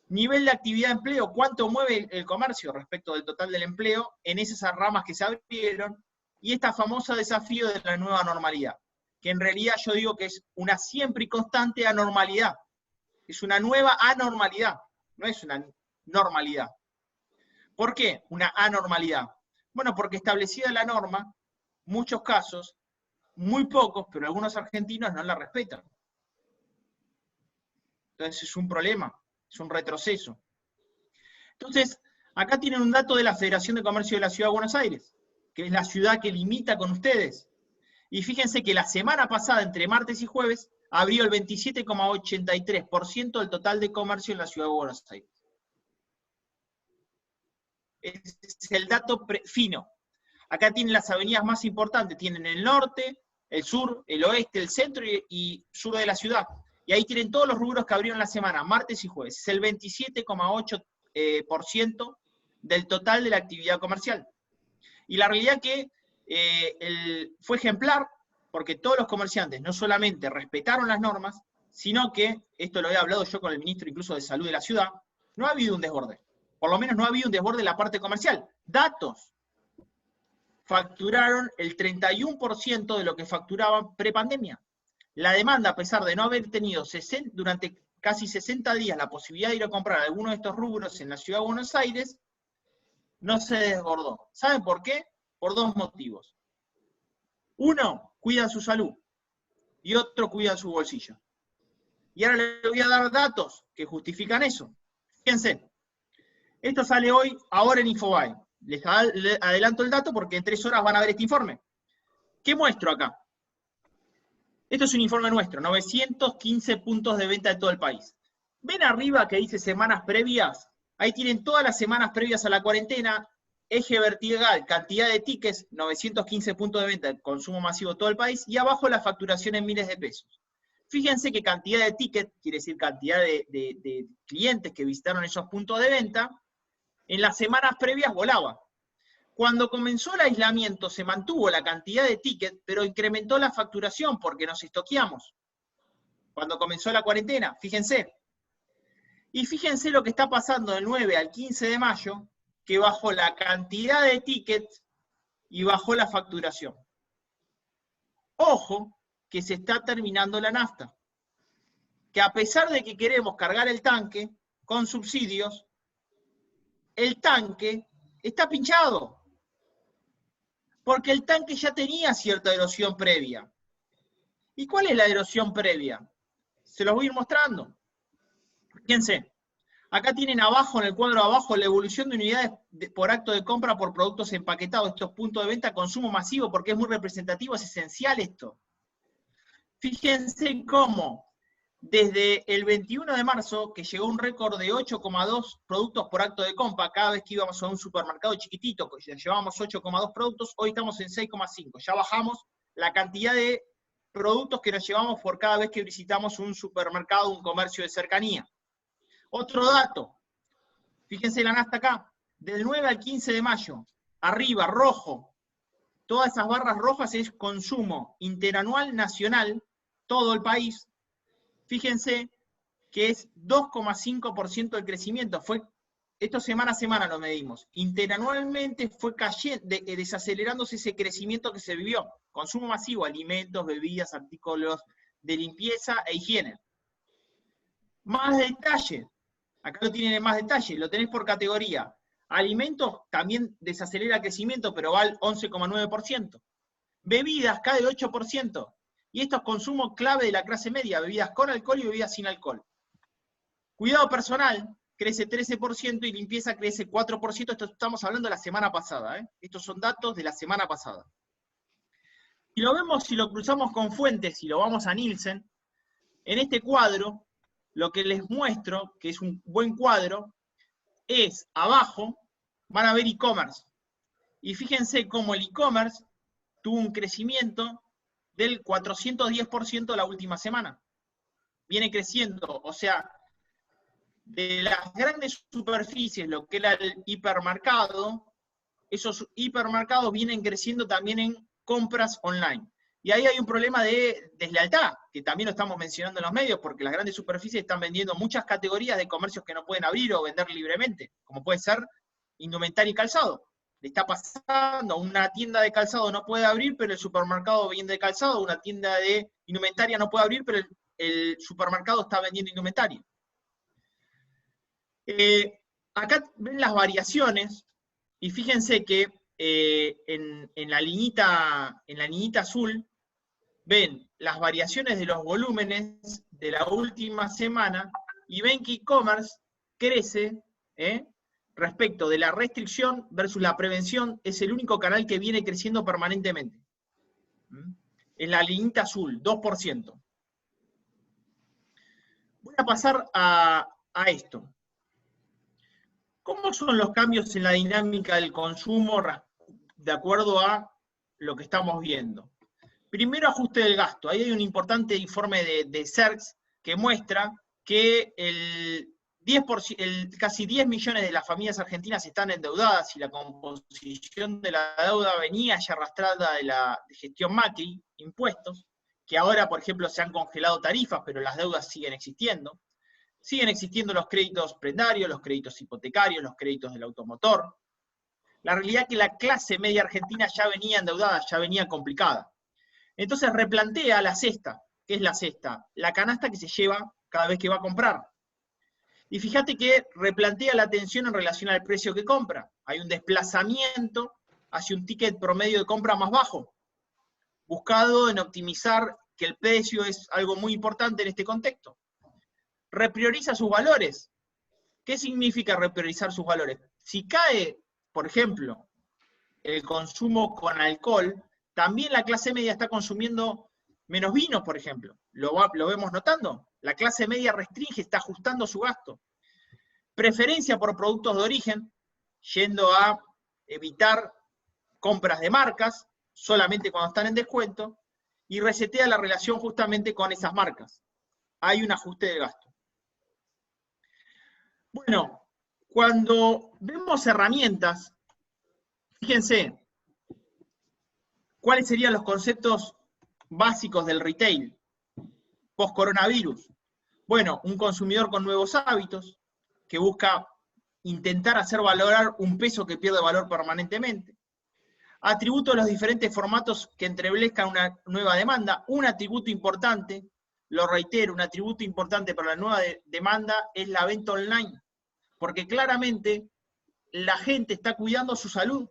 Nivel de actividad de empleo, ¿cuánto mueve el comercio respecto del total del empleo en esas ramas que se abrieron? Y esta famosa desafío de la nueva normalidad, que en realidad yo digo que es una siempre y constante anormalidad. Es una nueva anormalidad, no es una normalidad. ¿Por qué una anormalidad? Bueno, porque establecida la norma, muchos casos, muy pocos, pero algunos argentinos no la respetan. Entonces es un problema, es un retroceso. Entonces, acá tienen un dato de la Federación de Comercio de la Ciudad de Buenos Aires, que es la ciudad que limita con ustedes. Y fíjense que la semana pasada, entre martes y jueves, abrió el 27,83% del total de comercio en la Ciudad de Buenos Aires. Es el dato fino. Acá tienen las avenidas más importantes, tienen el norte, el sur, el oeste, el centro y sur de la ciudad. Y ahí tienen todos los rubros que abrieron la semana, martes y jueves. Es el 27,8% del total de la actividad comercial. Y la realidad que fue ejemplar, porque todos los comerciantes no solamente respetaron las normas, sino que, esto lo he hablado yo con el ministro incluso de Salud de la ciudad, no ha habido un desborde. Por lo menos no ha habido un desborde en la parte comercial. Datos. Facturaron el 31% de lo que facturaban prepandemia. La demanda, a pesar de no haber tenido durante casi 60 días la posibilidad de ir a comprar alguno de estos rubros en la ciudad de Buenos Aires, no se desbordó. ¿Saben por qué? Por dos motivos. Uno, cuidan su salud, y otro, cuidan su bolsillo. Y ahora les voy a dar datos que justifican eso. Fíjense, esto sale hoy, ahora en Infobae. Les adelanto el dato porque en 3 horas van a ver este informe. ¿Qué muestro acá? Esto es un informe nuestro, 915 puntos de venta de todo el país. ¿Ven arriba que dice semanas previas? Ahí tienen todas las semanas previas a la cuarentena, eje vertical, cantidad de tickets, 915 puntos de venta, consumo masivo de todo el país, y abajo la facturación en miles de pesos. Fíjense que cantidad de tickets, quiere decir cantidad de clientes que visitaron esos puntos de venta, en las semanas previas volaba. Cuando comenzó el aislamiento se mantuvo la cantidad de tickets, pero incrementó la facturación porque nos estoqueamos. Cuando comenzó la cuarentena, fíjense. Y fíjense lo que está pasando del 9 al 15 de mayo, que bajó la cantidad de tickets y bajó la facturación. Ojo, que se está terminando la nafta. Que a pesar de que queremos cargar el tanque con subsidios, el tanque está pinchado. Porque el tanque ya tenía cierta erosión previa. ¿Y cuál es la erosión previa? Se los voy a ir mostrando. Fíjense, acá tienen abajo, en el cuadro abajo, la evolución de unidades por acto de compra por productos empaquetados, estos puntos de venta, consumo masivo, porque es muy representativo, es esencial esto. Fíjense cómo, desde el 21 de marzo, que llegó un récord de 8,2 productos por acto de compra, cada vez que íbamos a un supermercado chiquitito, llevábamos 8,2 productos, hoy estamos en 6,5. Ya bajamos la cantidad de productos que nos llevamos por cada vez que visitamos un supermercado, un comercio de cercanía. Otro dato, fíjense la nafta acá, del 9 al 15 de mayo, arriba, rojo, todas esas barras rojas es consumo interanual nacional, todo el país. Fíjense que es 2,5% el crecimiento. Esto semana a semana lo medimos. Interanualmente fue desacelerándose ese crecimiento que se vivió. Consumo masivo, alimentos, bebidas, artículos de limpieza e higiene. Más detalle. Acá lo tienen en más detalle. Lo tenés por categoría. Alimentos también desacelera el crecimiento, pero va al 11,9%. Bebidas cae 8%. Y esto es consumo clave de la clase media, bebidas con alcohol y bebidas sin alcohol. Cuidado personal crece 13% y limpieza crece 4%. Esto estamos hablando de la semana pasada. Estos son datos de la semana pasada. Y lo vemos si lo cruzamos con fuentes y lo vamos a Nielsen. En este cuadro, lo que les muestro, que es un buen cuadro, es abajo, van a ver e-commerce. Y fíjense cómo el e-commerce tuvo un crecimiento del 410% la última semana. Viene creciendo, o sea, de las grandes superficies, lo que era el hipermercado, esos hipermercados vienen creciendo también en compras online. Y ahí hay un problema de deslealtad, que también lo estamos mencionando en los medios, porque las grandes superficies están vendiendo muchas categorías de comercios que no pueden abrir o vender libremente, como puede ser indumentaria y calzado. Le está pasando, una tienda de calzado no puede abrir, pero el supermercado vende calzado, una tienda de indumentaria no puede abrir, pero el supermercado está vendiendo indumentaria. Acá ven las variaciones, y fíjense que en la liñita azul, ven las variaciones de los volúmenes de la última semana, y ven que e-commerce crece, respecto de la restricción versus la prevención, es el único canal que viene creciendo permanentemente. En la liñita azul, 2%. Voy a pasar a esto. ¿Cómo son los cambios en la dinámica del consumo de acuerdo a lo que estamos viendo? Primero, ajuste del gasto. Ahí hay un importante informe de CERCS que muestra que casi 10 millones de las familias argentinas están endeudadas y la composición de la deuda venía ya arrastrada de la gestión Macri, impuestos, que ahora, por ejemplo, se han congelado tarifas, pero las deudas siguen existiendo. Siguen existiendo los créditos prendarios, los créditos hipotecarios, los créditos del automotor. La realidad es que la clase media argentina ya venía endeudada, ya venía complicada. Entonces replantea la cesta. ¿Qué es la cesta? La canasta que se lleva cada vez que va a comprar. Y fíjate que replantea la atención en relación al precio que compra. Hay un desplazamiento hacia un ticket promedio de compra más bajo, buscado en optimizar que el precio es algo muy importante en este contexto. Reprioriza sus valores. ¿Qué significa repriorizar sus valores? Si cae, por ejemplo, el consumo con alcohol, también la clase media está consumiendo menos vinos, por ejemplo. ¿Lo vemos notando? La clase media restringe, está ajustando su gasto. Preferencia por productos de origen, yendo a evitar compras de marcas, solamente cuando están en descuento, y resetea la relación justamente con esas marcas. Hay un ajuste de gasto. Bueno, cuando vemos herramientas, fíjense, ¿cuáles serían los conceptos básicos del retail post-coronavirus? Bueno, un consumidor con nuevos hábitos, que busca intentar hacer valorar un peso que pierde valor permanentemente. Atributos de los diferentes formatos que entreblezcan una nueva demanda. Un atributo importante, lo reitero, un atributo importante para la nueva demanda es la venta online, porque claramente la gente está cuidando su salud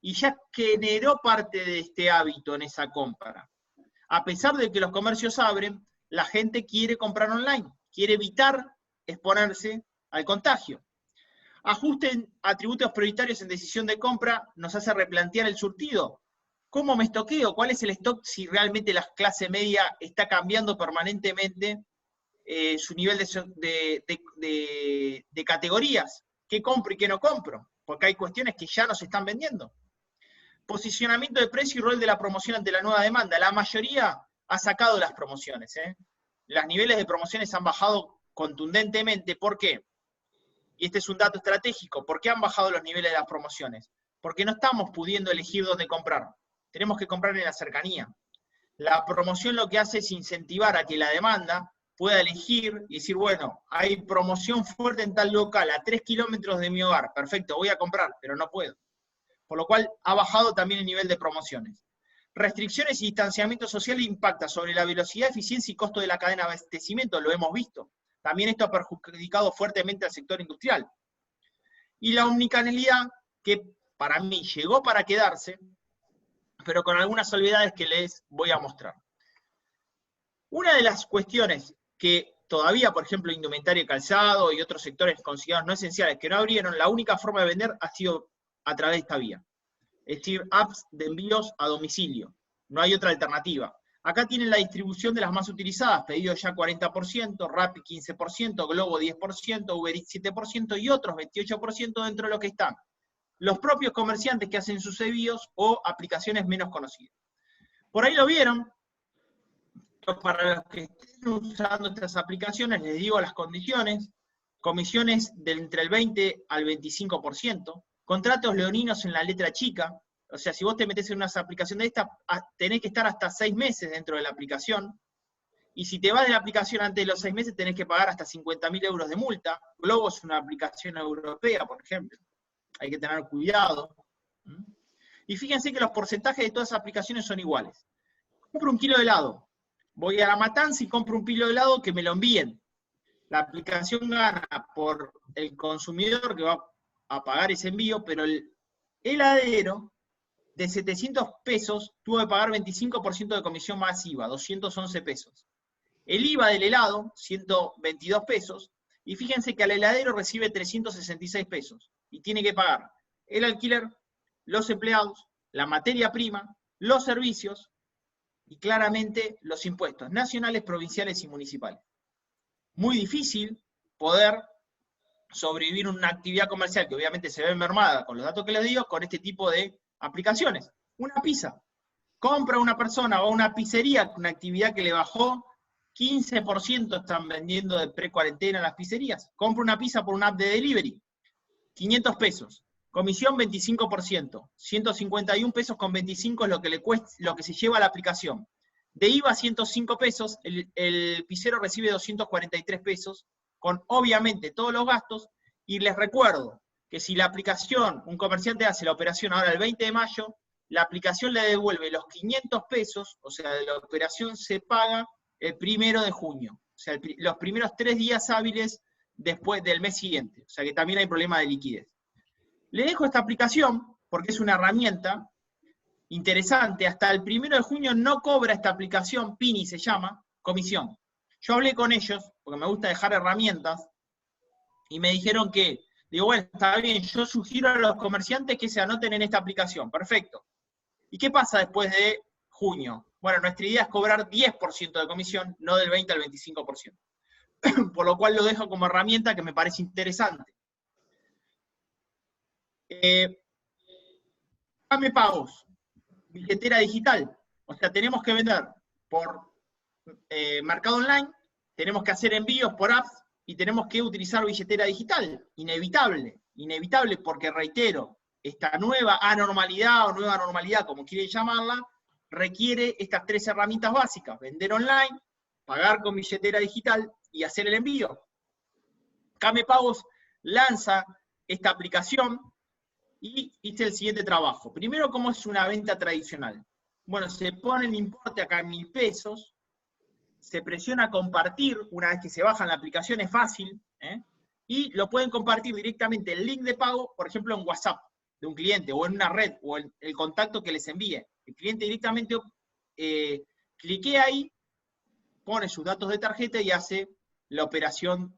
y ya generó parte de este hábito en esa compra. A pesar de que los comercios abren, la gente quiere comprar online, quiere evitar exponerse al contagio. Ajuste en atributos prioritarios en decisión de compra nos hace replantear el surtido. ¿Cómo me estoqueo? ¿Cuál es el stock si realmente la clase media está cambiando permanentemente su nivel de categorías? ¿Qué compro y qué no compro? Porque hay cuestiones que ya no se están vendiendo. Posicionamiento de precio y rol de la promoción ante la nueva demanda. La mayoría ha sacado las promociones. Los niveles de promociones han bajado contundentemente. ¿Por qué? Y este es un dato estratégico. ¿Por qué han bajado los niveles de las promociones? Porque no estamos pudiendo elegir dónde comprar. Tenemos que comprar en la cercanía. La promoción lo que hace es incentivar a que la demanda pueda elegir y decir, bueno, hay promoción fuerte en tal local, a 3 kilómetros de mi hogar. Perfecto, voy a comprar, pero no puedo. Por lo cual ha bajado también el nivel de promociones. Restricciones y distanciamiento social impacta sobre la velocidad, eficiencia y costo de la cadena de abastecimiento, lo hemos visto. También esto ha perjudicado fuertemente al sector industrial. Y la omnicanalidad, que para mí llegó para quedarse, pero con algunas salvedades que les voy a mostrar. Una de las cuestiones que todavía, por ejemplo, indumentaria y calzado y otros sectores considerados no esenciales que no abrieron, la única forma de vender ha sido a través de esta vía. Es decir, apps de envíos a domicilio. No hay otra alternativa. Acá tienen la distribución de las más utilizadas, Pedido Ya 40%, Rappi 15%, Globo 10%, Uber Eats 7% y otros 28% dentro de lo que están los propios comerciantes que hacen sus envíos o aplicaciones menos conocidas. Por ahí lo vieron. Para los que estén usando estas aplicaciones, les digo las condiciones. Comisiones de entre el 20 al 25%. Contratos leoninos en la letra chica. O sea, si vos te metés en una aplicación de esta, tenés que estar hasta 6 meses dentro de la aplicación. Y si te vas de la aplicación antes de los 6 meses, tenés que pagar hasta 50.000 euros de multa. Globo es una aplicación europea, por ejemplo. Hay que tener cuidado. Y fíjense que los porcentajes de todas esas aplicaciones son iguales. Compro un kilo de helado. Voy a La Matanza y compro un kilo de helado que me lo envíen. La aplicación gana por el consumidor que va a pagar ese envío, pero el heladero de 700 pesos tuvo que pagar 25% de comisión masiva, 211 pesos. El IVA del helado, 122 pesos. Y fíjense que al heladero recibe 366 pesos. Y tiene que pagar el alquiler, los empleados, la materia prima, los servicios y claramente los impuestos nacionales, provinciales y municipales. Muy difícil poder sobrevivir una actividad comercial que obviamente se ve mermada con los datos que les digo, con este tipo de aplicaciones. Una pizza. Compra una persona o una pizzería, una actividad que le bajó 15% están vendiendo de pre-cuarentena las pizzerías. Compra una pizza por una app de delivery. 500 pesos. Comisión 25%. 151 pesos con 25 es lo que le cuesta, lo que se lleva a la aplicación. De IVA 105 pesos, el pizzero recibe 243 pesos, con obviamente todos los gastos, y les recuerdo que si la aplicación, un comerciante hace la operación ahora el 20 de mayo, la aplicación le devuelve los 500 pesos, o sea, de la operación se paga el 1 de junio. sea, los primeros 3 días hábiles después del mes siguiente. O sea que también hay problema de liquidez. Le dejo esta aplicación porque es una herramienta interesante. Hasta el 1 de junio no cobra esta aplicación, Pini se llama, comisión. Yo hablé con ellos, porque me gusta dejar herramientas, y me dijeron que, digo, bueno, está bien, yo sugiero a los comerciantes que se anoten en esta aplicación. Perfecto. ¿Y qué pasa después de junio? Bueno, nuestra idea es cobrar 10% de comisión, no del 20 al 25%. Por lo cual lo dejo como herramienta que me parece interesante. Dame pagos, billetera digital. O sea, tenemos que vender por mercado online, tenemos que hacer envíos por apps y tenemos que utilizar billetera digital. Inevitable porque, reitero, esta nueva anormalidad o nueva normalidad, como quieren llamarla, requiere estas 3 herramientas básicas: vender online, pagar con billetera digital y hacer el envío. Kame Pagos lanza esta aplicación y hice el siguiente trabajo. Primero, ¿cómo es una venta tradicional? Bueno, se pone el importe acá en 1.000 pesos, se presiona compartir, una vez que se baja la aplicación es fácil, y lo pueden compartir directamente el link de pago, por ejemplo, en WhatsApp de un cliente, o en una red, o en el contacto que les envíe. El cliente directamente cliquea ahí, pone sus datos de tarjeta y hace la operación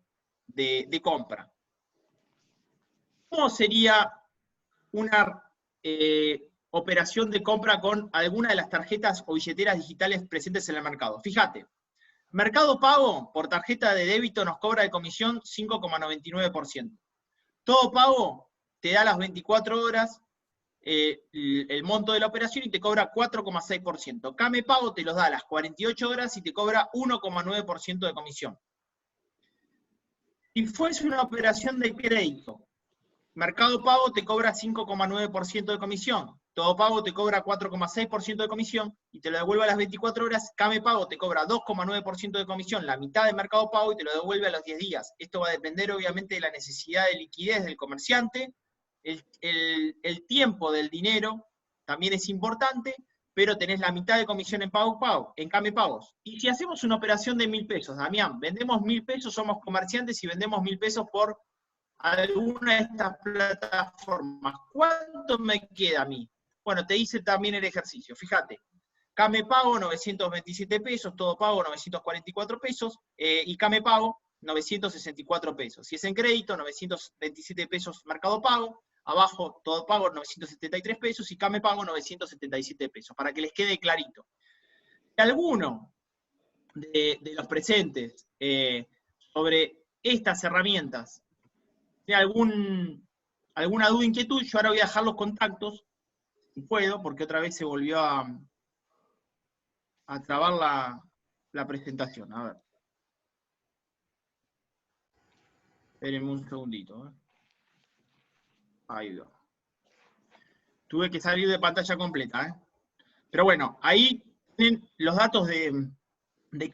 de compra. ¿Cómo sería una operación de compra con alguna de las tarjetas o billeteras digitales presentes en el mercado? Fíjate, Mercado Pago por tarjeta de débito nos cobra de comisión 5,99%. Todo Pago te da las 24 horas el monto de la operación y te cobra 4,6%. Kame Pago te los da a las 48 horas y te cobra 1,9% de comisión. Si fuese una operación de crédito, Mercado Pago te cobra 5,9% de comisión, Todo Pago te cobra 4,6% de comisión y te lo devuelve a las 24 horas, Kame Pago te cobra 2,9% de comisión, la mitad de Mercado Pago, y te lo devuelve a los 10 días. Esto va a depender obviamente de la necesidad de liquidez del comerciante, el tiempo del dinero también es importante, pero tenés la mitad de comisión en Pago, en Kame Pagos. Y si hacemos una operación de 1.000 pesos, Damián, vendemos 1.000 pesos, somos comerciantes y vendemos 1.000 pesos por alguna de estas plataformas, ¿cuánto me queda a mí? Bueno, te hice también el ejercicio, fíjate. Kame Pago, 927 pesos, Todo Pago, 944 pesos, y Kame Pago, 964 pesos. Si es en crédito, 927 pesos Mercado Pago, abajo Todo Pago, 973 pesos, y Kame Pago, 977 pesos, para que les quede clarito. Si alguno de los presentes sobre estas herramientas tiene alguna duda, inquietud, yo ahora voy a dejar los contactos, si puedo, porque otra vez se volvió a trabar la presentación. A ver. Espérenme un segundito. Ahí va. Tuve que salir de pantalla completa. Pero bueno, ahí tienen los datos de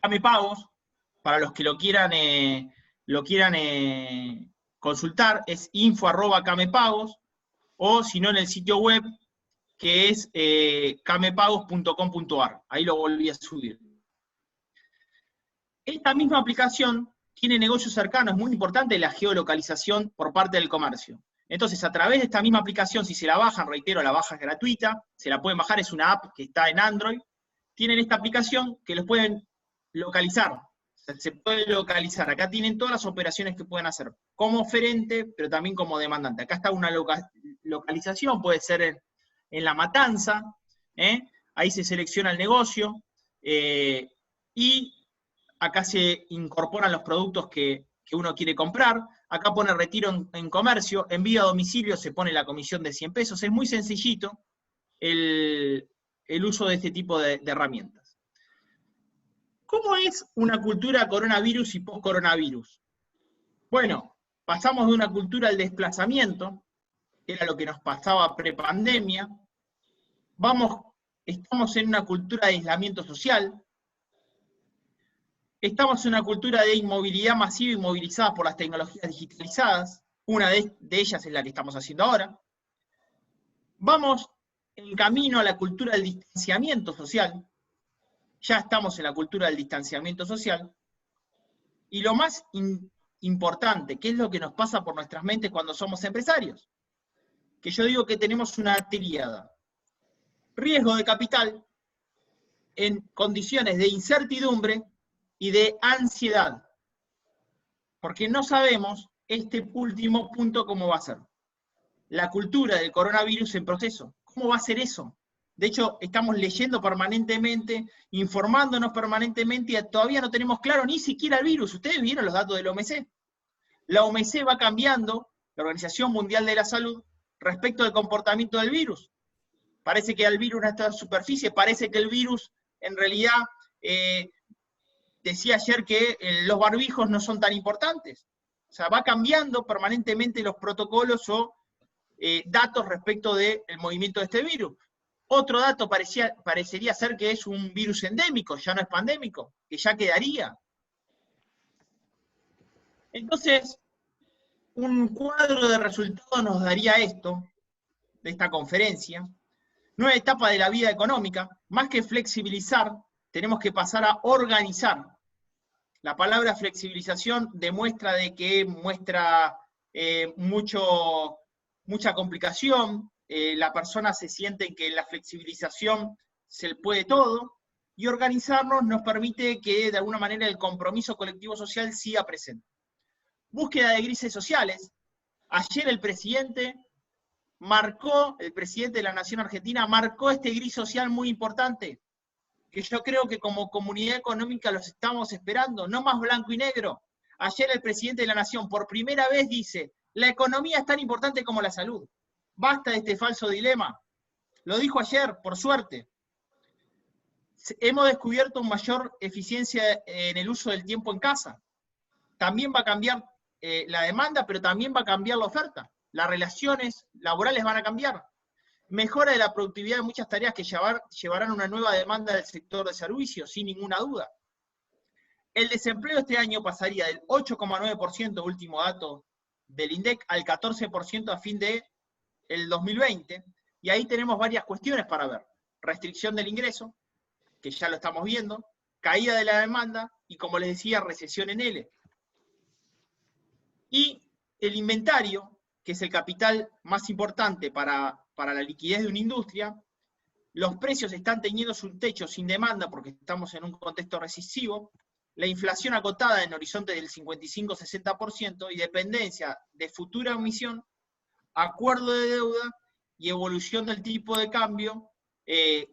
Kame Pagos, para los que lo quieran consultar, es info@kamepagos, o si no en el sitio web, que es kamepagos.com.ar. Ahí lo volví a subir. Esta misma aplicación tiene negocios cercanos, es muy importante la geolocalización por parte del comercio. Entonces, a través de esta misma aplicación, si se la bajan, reitero, la baja es gratuita, se la pueden bajar, es una app que está en Android, tienen esta aplicación que los pueden localizar. O sea, se puede localizar. Acá tienen todas las operaciones que pueden hacer, como oferente, pero también como demandante. Acá está una localización, puede ser en La Matanza, ahí se selecciona el negocio, y acá se incorporan los productos que uno quiere comprar. Acá pone retiro en comercio, envío a domicilio, se pone la comisión de 100 pesos. Es muy sencillito el uso de este tipo de herramientas. ¿Cómo es una cultura coronavirus y post-coronavirus? Bueno, pasamos de una cultura al desplazamiento, que era lo que nos pasaba pre-pandemia. Estamos en una cultura de aislamiento social. Estamos en una cultura de inmovilidad masiva y movilizada por las tecnologías digitalizadas. Una de ellas es la que estamos haciendo ahora. Vamos en camino a la cultura del distanciamiento social. Ya estamos en la cultura del distanciamiento social. Y lo más importante, ¿qué es lo que nos pasa por nuestras mentes cuando somos empresarios? Que yo digo que tenemos una tríada. Riesgo de capital en condiciones de incertidumbre y de ansiedad. Porque no sabemos este último punto cómo va a ser. La cultura del coronavirus en proceso. ¿Cómo va a ser eso? De hecho, estamos leyendo permanentemente, informándonos permanentemente y todavía no tenemos claro ni siquiera el virus. Ustedes vieron los datos de la OMC. La OMC va cambiando, la Organización Mundial de la Salud, respecto al comportamiento del virus. Parece que el virus no está en superficie, parece que el virus en realidad, decía ayer que los barbijos no son tan importantes. O sea, va cambiando permanentemente los protocolos o datos respecto del movimiento de este virus. Otro dato parecería ser que es un virus endémico, ya no es pandémico, que ya quedaría. Entonces, un cuadro de resultados nos daría esto, de esta conferencia. Nueva etapa de la vida económica, más que flexibilizar, tenemos que pasar a organizar. La palabra flexibilización demuestra de que muestra mucha complicación, la persona se siente que en la flexibilización se puede todo, y organizarnos nos permite que de alguna manera el compromiso colectivo social siga presente. Búsqueda de grises sociales. Ayer el presidente de la Nación Argentina marcó este gris social muy importante, que yo creo que como comunidad económica los estamos esperando, no más blanco y negro. Ayer el presidente de la Nación por primera vez dice, la economía es tan importante como la salud. Basta de este falso dilema. Lo dijo ayer, por suerte. Hemos descubierto una mayor eficiencia en el uso del tiempo en casa. También va a cambiar la demanda, pero también va a cambiar la oferta. Las relaciones laborales van a cambiar. Mejora de la productividad de muchas tareas que llevarán una nueva demanda del sector de servicios, sin ninguna duda. El desempleo este año pasaría del 8,9%, último dato del INDEC, al 14% a fin de el 2020, y ahí tenemos varias cuestiones para ver. Restricción del ingreso, que ya lo estamos viendo, caída de la demanda, y como les decía, recesión en L. Y el inventario, que es el capital más importante para la liquidez de una industria, los precios están teniendo un techo sin demanda porque estamos en un contexto recesivo, la inflación acotada en horizonte del 55-60% y dependencia de futura emisión, acuerdo de deuda y evolución del tipo de cambio,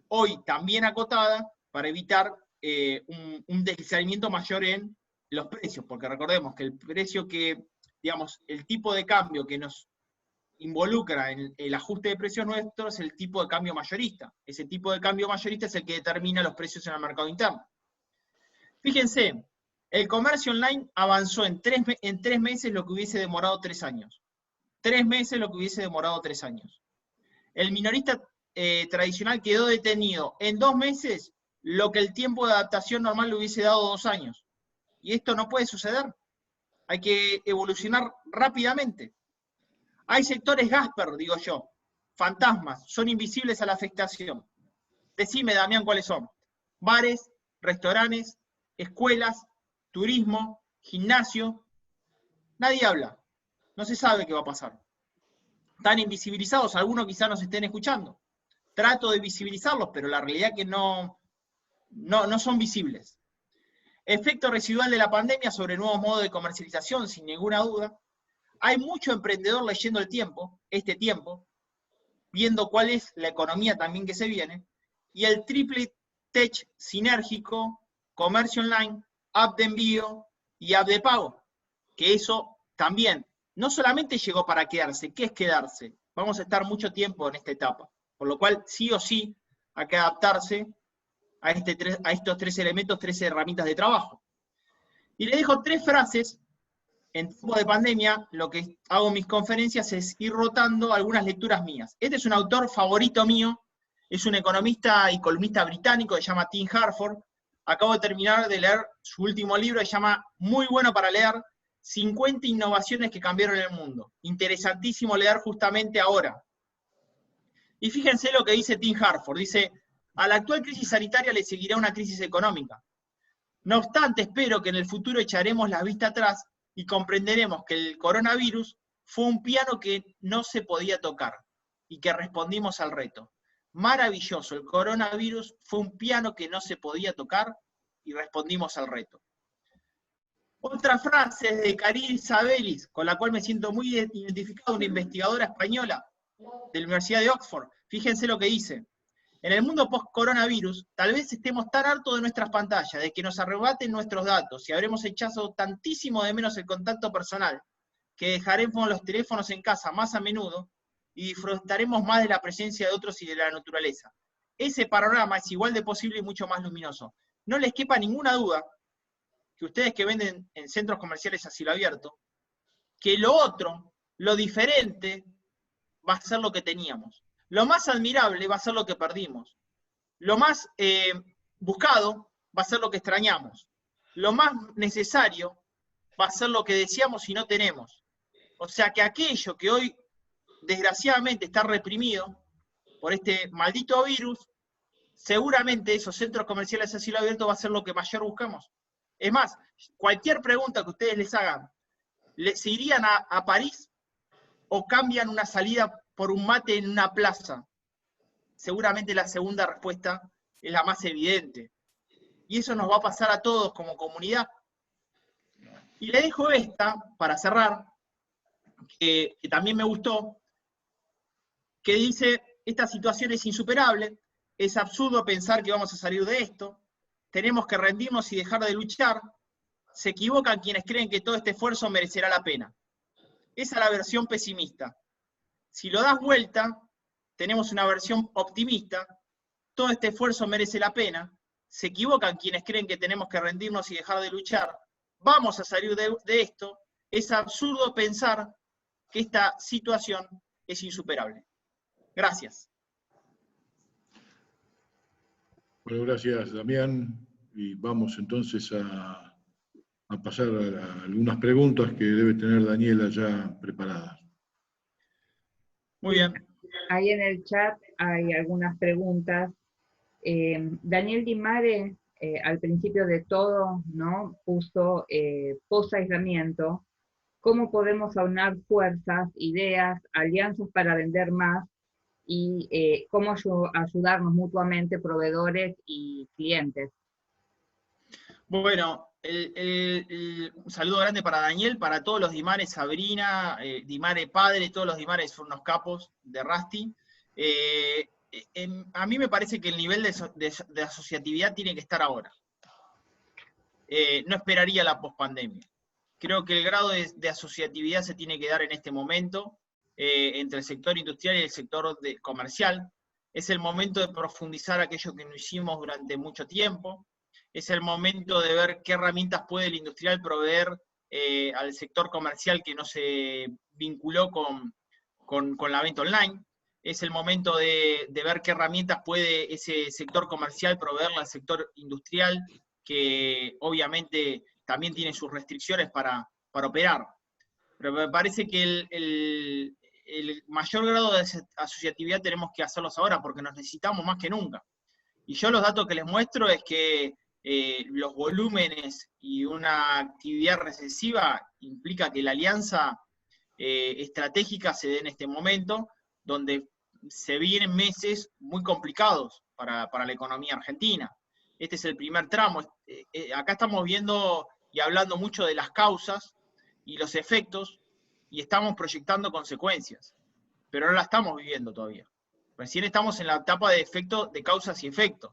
hoy también acotada, para evitar un deslizamiento mayor en los precios, porque recordemos que el precio que, digamos, el tipo de cambio que nos involucra en el ajuste de precios nuestros es el tipo de cambio mayorista. Ese tipo de cambio mayorista es el que determina los precios en el mercado interno. Fíjense, el comercio online avanzó en tres meses lo que hubiese demorado 3 años. 3 meses lo que hubiese demorado 3 años. El minorista tradicional quedó detenido en 2 meses lo que el tiempo de adaptación normal le hubiese dado 2 años. Y esto no puede suceder. Hay que evolucionar rápidamente. Hay sectores Gasper, digo yo, fantasmas, son invisibles a la afectación. Decime, Damián, cuáles son. Bares, restaurantes, escuelas, turismo, gimnasio. Nadie habla. No se sabe qué va a pasar. Están invisibilizados, algunos quizás nos estén escuchando. Trato de visibilizarlos, pero la realidad es que no son visibles. Efecto residual de la pandemia sobre nuevos modos de comercialización, sin ninguna duda. Hay mucho emprendedor leyendo este tiempo, viendo cuál es la economía también que se viene, y el triple tech sinérgico, comercio online, app de envío y app de pago, que eso también no solamente llegó para quedarse. ¿Qué es quedarse? Vamos a estar mucho tiempo en esta etapa, por lo cual sí o sí hay que adaptarse a estos 3 elementos, 3 herramientas de trabajo. Y les dejo 3 frases. En tiempo de pandemia, lo que hago en mis conferencias es ir rotando algunas lecturas mías. Este es un autor favorito mío, es un economista y columnista británico, se llama Tim Harford. Acabo de terminar de leer su último libro, se llama Muy bueno para leer, 50 innovaciones que cambiaron el mundo. Interesantísimo leer justamente ahora. Y fíjense lo que dice Tim Harford, dice, a la actual crisis sanitaria le seguirá una crisis económica. No obstante, espero que en el futuro echaremos la vista atrás y comprenderemos que el coronavirus fue un piano que no se podía tocar y que respondimos al reto. Maravilloso, el coronavirus fue un piano que no se podía tocar y respondimos al reto. Otra frase es de Caril Sabelis, con la cual me siento muy identificado, una investigadora española de la Universidad de Oxford. Fíjense lo que dice. En el mundo post-coronavirus, tal vez estemos tan hartos de nuestras pantallas, de que nos arrebaten nuestros datos y habremos echado tantísimo de menos el contacto personal, que dejaremos los teléfonos en casa más a menudo y disfrutaremos más de la presencia de otros y de la naturaleza. Ese panorama es igual de posible y mucho más luminoso. No les quepa ninguna duda que ustedes que venden en centros comerciales a cielo abierto, que lo otro, lo diferente, va a ser lo que teníamos. Lo más admirable va a ser lo que perdimos. Lo más buscado va a ser lo que extrañamos. Lo más necesario va a ser lo que deseamos y no tenemos. O sea que aquello que hoy, desgraciadamente, está reprimido por este maldito virus, seguramente esos centros comerciales a cielo abierto va a ser lo que mayor buscamos. Es más, cualquier pregunta que ustedes les hagan, ¿se irían a París o cambian una salida por un mate en una plaza? Seguramente la segunda respuesta es la más evidente. Y eso nos va a pasar a todos como comunidad. Y le dejo esta, para cerrar, que también me gustó, que dice, esta situación es insuperable, es absurdo pensar que vamos a salir de esto, tenemos que rendirnos y dejar de luchar, se equivocan quienes creen que todo este esfuerzo merecerá la pena. Esa es la versión pesimista. Si lo das vuelta, tenemos una versión optimista, todo este esfuerzo merece la pena, se equivocan quienes creen que tenemos que rendirnos y dejar de luchar, vamos a salir de esto, es absurdo pensar que esta situación es insuperable. Gracias. Bueno, gracias, Damián. Y vamos entonces a pasar a algunas preguntas que debe tener Daniela ya preparadas. Muy bien. Ahí en el chat hay algunas preguntas. Daniel Di Mare, al principio de todo, ¿no? Puso post-aislamiento. ¿Cómo podemos aunar fuerzas, ideas, alianzas para vender más? Y cómo ayudarnos mutuamente, proveedores y clientes. Bueno, un saludo grande para Daniel, para todos los Dimares, Sabrina, Dimare padre, todos los Dimares son unos capos de Rusty. A mí me parece que el nivel de asociatividad tiene que estar ahora. No esperaría la pospandemia. Creo que el grado de asociatividad se tiene que dar en este momento entre el sector industrial y el sector comercial. Es el momento de profundizar aquello que no hicimos durante mucho tiempo. Es el momento de ver qué herramientas puede el industrial proveer al sector comercial que no se vinculó con la venta online. Es el momento de ver qué herramientas puede ese sector comercial proveerle al sector industrial, que obviamente también tiene sus restricciones para operar. Pero me parece que el mayor grado de asociatividad tenemos que hacerlos ahora, porque nos necesitamos más que nunca. Y yo los datos que les muestro es que los volúmenes y una actividad recesiva implica que la alianza estratégica se dé en este momento, donde se vienen meses muy complicados para la economía argentina. Este es el primer tramo. Acá estamos viendo y hablando mucho de las causas y los efectos, y estamos proyectando consecuencias, pero no la estamos viviendo todavía. Recién estamos en la etapa de efectos, de causas y efectos.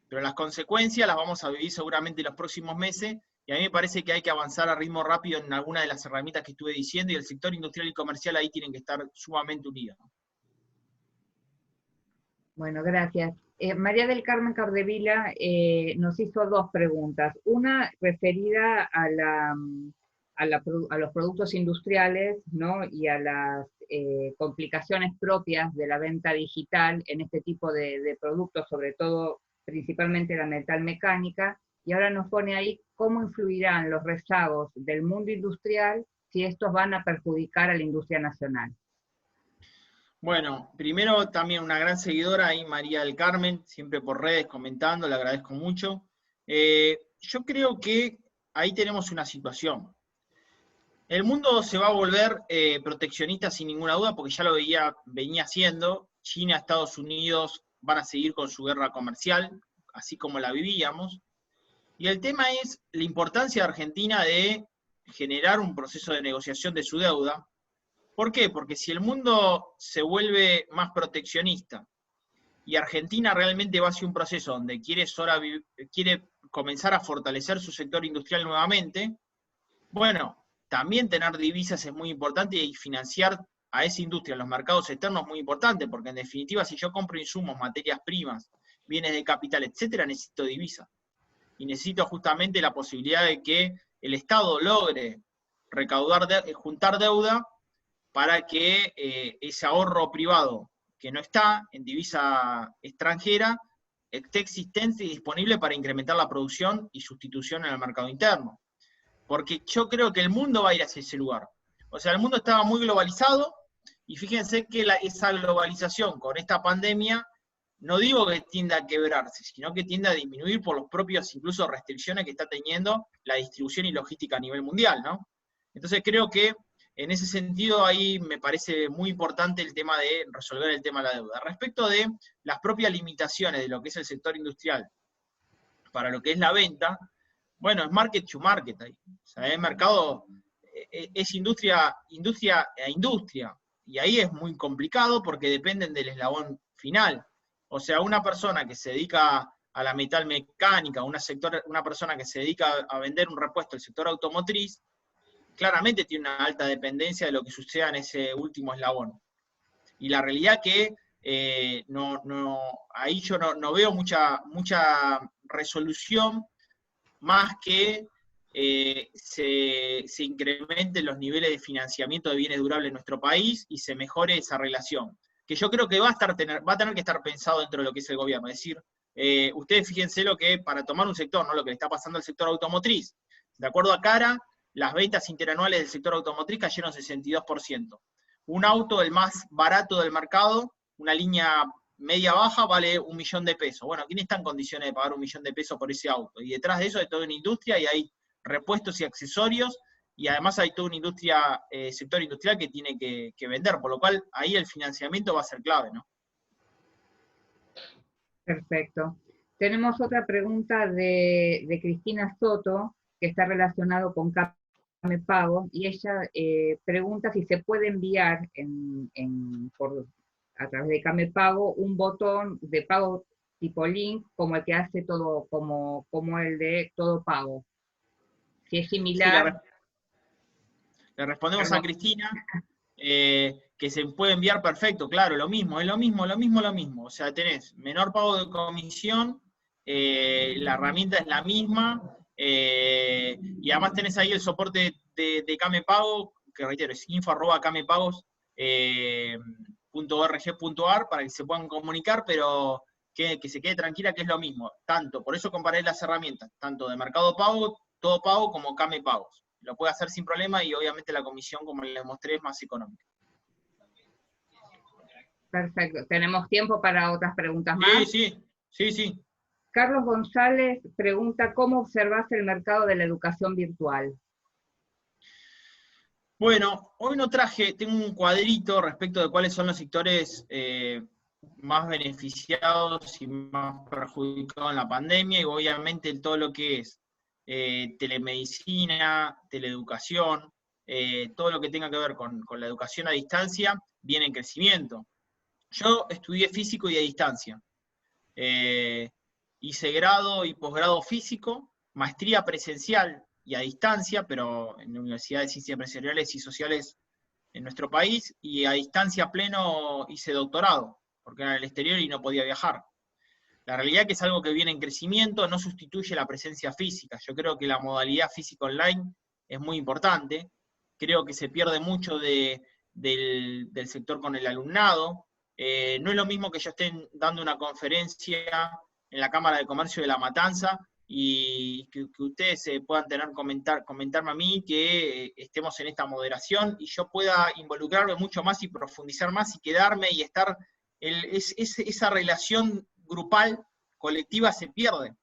Pero las consecuencias las vamos a vivir seguramente en los próximos meses, y a mí me parece que hay que avanzar a ritmo rápido en alguna de las herramientas que estuve diciendo, y el sector industrial y comercial ahí tienen que estar sumamente unidos. Bueno, gracias. María del Carmen Cardevila nos hizo dos preguntas. Una referida a los productos industriales, ¿no? Y a las complicaciones propias de la venta digital en este tipo de productos, sobre todo, principalmente la metalmecánica, y ahora nos pone ahí cómo influirán los rezagos del mundo industrial si estos van a perjudicar a la industria nacional. Bueno, primero también una gran seguidora ahí, María del Carmen, siempre por redes comentando, le agradezco mucho. yo creo que ahí tenemos una situación. El mundo se va a volver proteccionista sin ninguna duda, porque ya lo venía haciendo. China, Estados Unidos van a seguir con su guerra comercial, así como la vivíamos. Y el tema es la importancia de Argentina de generar un proceso de negociación de su deuda. ¿Por qué? Porque si el mundo se vuelve más proteccionista y Argentina realmente va hacia un proceso donde quiere comenzar a fortalecer su sector industrial nuevamente, bueno, también tener divisas es muy importante y financiar a esa industria en los mercados externos es muy importante, porque en definitiva si yo compro insumos, materias primas, bienes de capital, etcétera, necesito divisas. Y necesito justamente la posibilidad de que el Estado logre juntar deuda para que ese ahorro privado que no está en divisa extranjera esté existente y disponible para incrementar la producción y sustitución en el mercado interno. Porque yo creo que el mundo va a ir hacia ese lugar. O sea, el mundo estaba muy globalizado, y fíjense que esa globalización con esta pandemia, no digo que tienda a quebrarse, sino que tiende a disminuir por los propios, incluso, restricciones que está teniendo la distribución y logística a nivel mundial, ¿no? Entonces creo que en ese sentido ahí me parece muy importante el tema de resolver el tema de la deuda. Respecto de las propias limitaciones de lo que es el sector industrial para lo que es la venta, bueno, es market to market ahí. O sea, es mercado, es industria a industria. Y ahí es muy complicado porque dependen del eslabón final. O sea, una persona que se dedica a la metalmecánica, una persona que se dedica a vender un repuesto del sector automotriz, claramente tiene una alta dependencia de lo que suceda en ese último eslabón. Y la realidad que ahí yo no veo mucha resolución más que se incrementen los niveles de financiamiento de bienes durables en nuestro país y se mejore esa relación. Que yo creo que va a tener que estar pensado dentro de lo que es el gobierno. Es decir, ustedes fíjense lo que para tomar un sector, ¿no? Lo que le está pasando al sector automotriz. De acuerdo a Cara, las ventas interanuales del sector automotriz cayeron 62%. Un auto, el más barato del mercado, una línea media-baja, vale 1 millón de pesos. Bueno, ¿quién está en condiciones de pagar 1 millón de pesos por ese auto? Y detrás de eso hay toda una industria y hay repuestos y accesorios, y además hay toda una industria, sector industrial que tiene que vender, por lo cual ahí el financiamiento va a ser clave, ¿no? Perfecto. Tenemos otra pregunta de Cristina Soto, que está relacionado con Came Pago, y ella pregunta si se puede enviar a través de Came Pago un botón de pago tipo link, como el que hace todo, como el de Todo Pago. Si es similar. Sí, le respondemos a Cristina, que se puede enviar perfecto, claro, lo mismo. O sea, tenés menor pago de comisión, la herramienta es la misma, y además tenés ahí el soporte de Came Pago, que reitero, es info@camepagos.org.ar para que se puedan comunicar, pero que se quede tranquila que es lo mismo. Por eso comparé las herramientas, tanto de Mercado Pago, Todo Pago, como Came Pagos. Lo puede hacer sin problema y obviamente la comisión, como les mostré, es más económica. Perfecto. ¿Tenemos tiempo para otras preguntas más? Sí. Carlos González pregunta, ¿cómo observas el mercado de la educación virtual? Bueno, hoy tengo un cuadrito respecto de cuáles son los sectores más beneficiados y más perjudicados en la pandemia, y obviamente todo lo que es telemedicina, teleeducación, todo lo que tenga que ver con la educación a distancia, viene en crecimiento. Yo estudié físico y a distancia. Hice grado y posgrado físico, maestría presencial y a distancia, pero en la Universidad de Ciencias Empresariales y Sociales en nuestro país, y a distancia pleno hice doctorado, porque era en el exterior y no podía viajar. La realidad es que es algo que viene en crecimiento, no sustituye la presencia física. Yo creo que la modalidad física online es muy importante. Creo que se pierde mucho del sector con el alumnado. No es lo mismo que yo esté dando una conferencia en la Cámara de Comercio de La Matanza y que ustedes puedan comentarme a mí, que estemos en esta moderación y yo pueda involucrarme mucho más y profundizar más y quedarme y estar, esa relación grupal, colectiva, se pierde.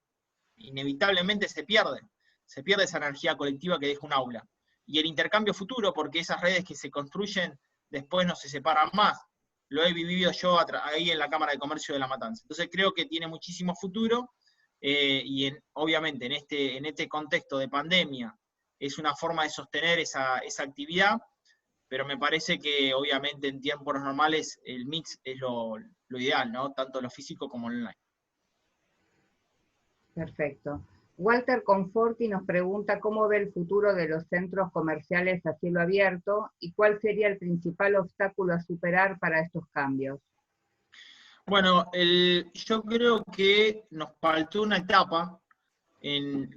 inevitablemente se pierde esa energía colectiva que deja un aula. Y el intercambio futuro, porque esas redes que se construyen después no se separan más. Lo he vivido yo ahí en la Cámara de Comercio de La Matanza. Entonces creo que tiene muchísimo futuro, y obviamente en este contexto de pandemia es una forma de sostener esa actividad, pero me parece que obviamente en tiempos normales el mix es lo ideal, ¿no? Tanto lo físico como lo online. Perfecto. Walter Conforti nos pregunta cómo ve el futuro de los centros comerciales a cielo abierto y cuál sería el principal obstáculo a superar para estos cambios. Bueno, yo creo que nos faltó una etapa en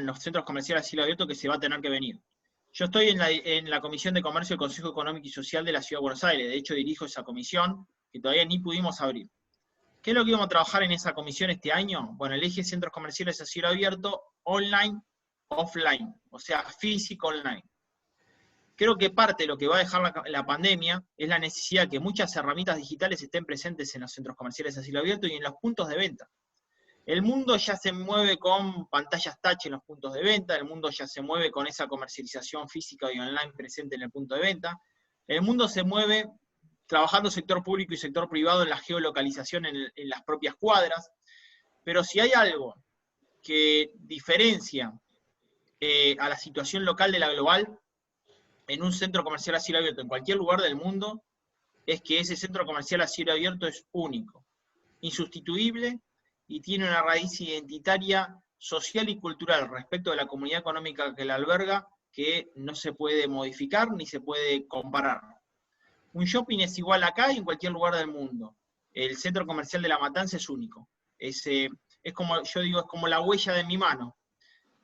los centros comerciales a cielo abierto que se va a tener que venir. Yo estoy en la Comisión de Comercio del Consejo Económico y Social de la Ciudad de Buenos Aires, de hecho dirijo esa comisión que todavía ni pudimos abrir. ¿Qué es lo que íbamos a trabajar en esa comisión este año? Bueno, el eje centros comerciales a cielo abierto, online, offline, o sea, físico, online. Creo que parte de lo que va a dejar la pandemia es la necesidad de que muchas herramientas digitales estén presentes en los centros comerciales a cielo abierto y en los puntos de venta. El mundo ya se mueve con pantallas touch en los puntos de venta, el mundo ya se mueve con esa comercialización física y online presente en el punto de venta, el mundo se mueve trabajando sector público y sector privado en la geolocalización en las propias cuadras, pero si hay algo que diferencia a la situación local de la global, en un centro comercial a cielo abierto en cualquier lugar del mundo, es que ese centro comercial a cielo abierto es único, insustituible, y tiene una raíz identitaria, social y cultural respecto de la comunidad económica que la alberga, que no se puede modificar ni se puede comparar. Un shopping es igual acá y en cualquier lugar del mundo. El centro comercial de La Matanza es único. Es como, yo digo, es como la huella de mi mano.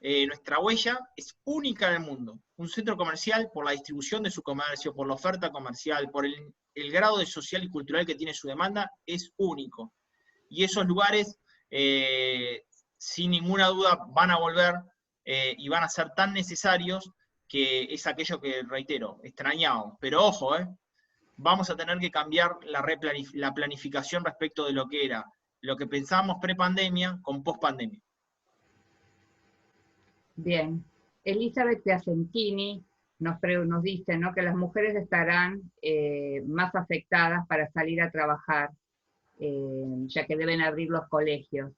Nuestra huella es única en el mundo. Un centro comercial, por la distribución de su comercio, por la oferta comercial, por el grado de social y cultural que tiene su demanda, es único. Y esos lugares, sin ninguna duda, van a volver y van a ser tan necesarios que es aquello que, reitero, extrañamos. Pero ojo, vamos a tener que cambiar la planificación respecto de lo que era, lo que pensábamos pre-pandemia con post-pandemia. Bien. Elizabeth Piacentini nos dice, ¿no?, que las mujeres estarán más afectadas para salir a trabajar, ya que deben abrir los colegios,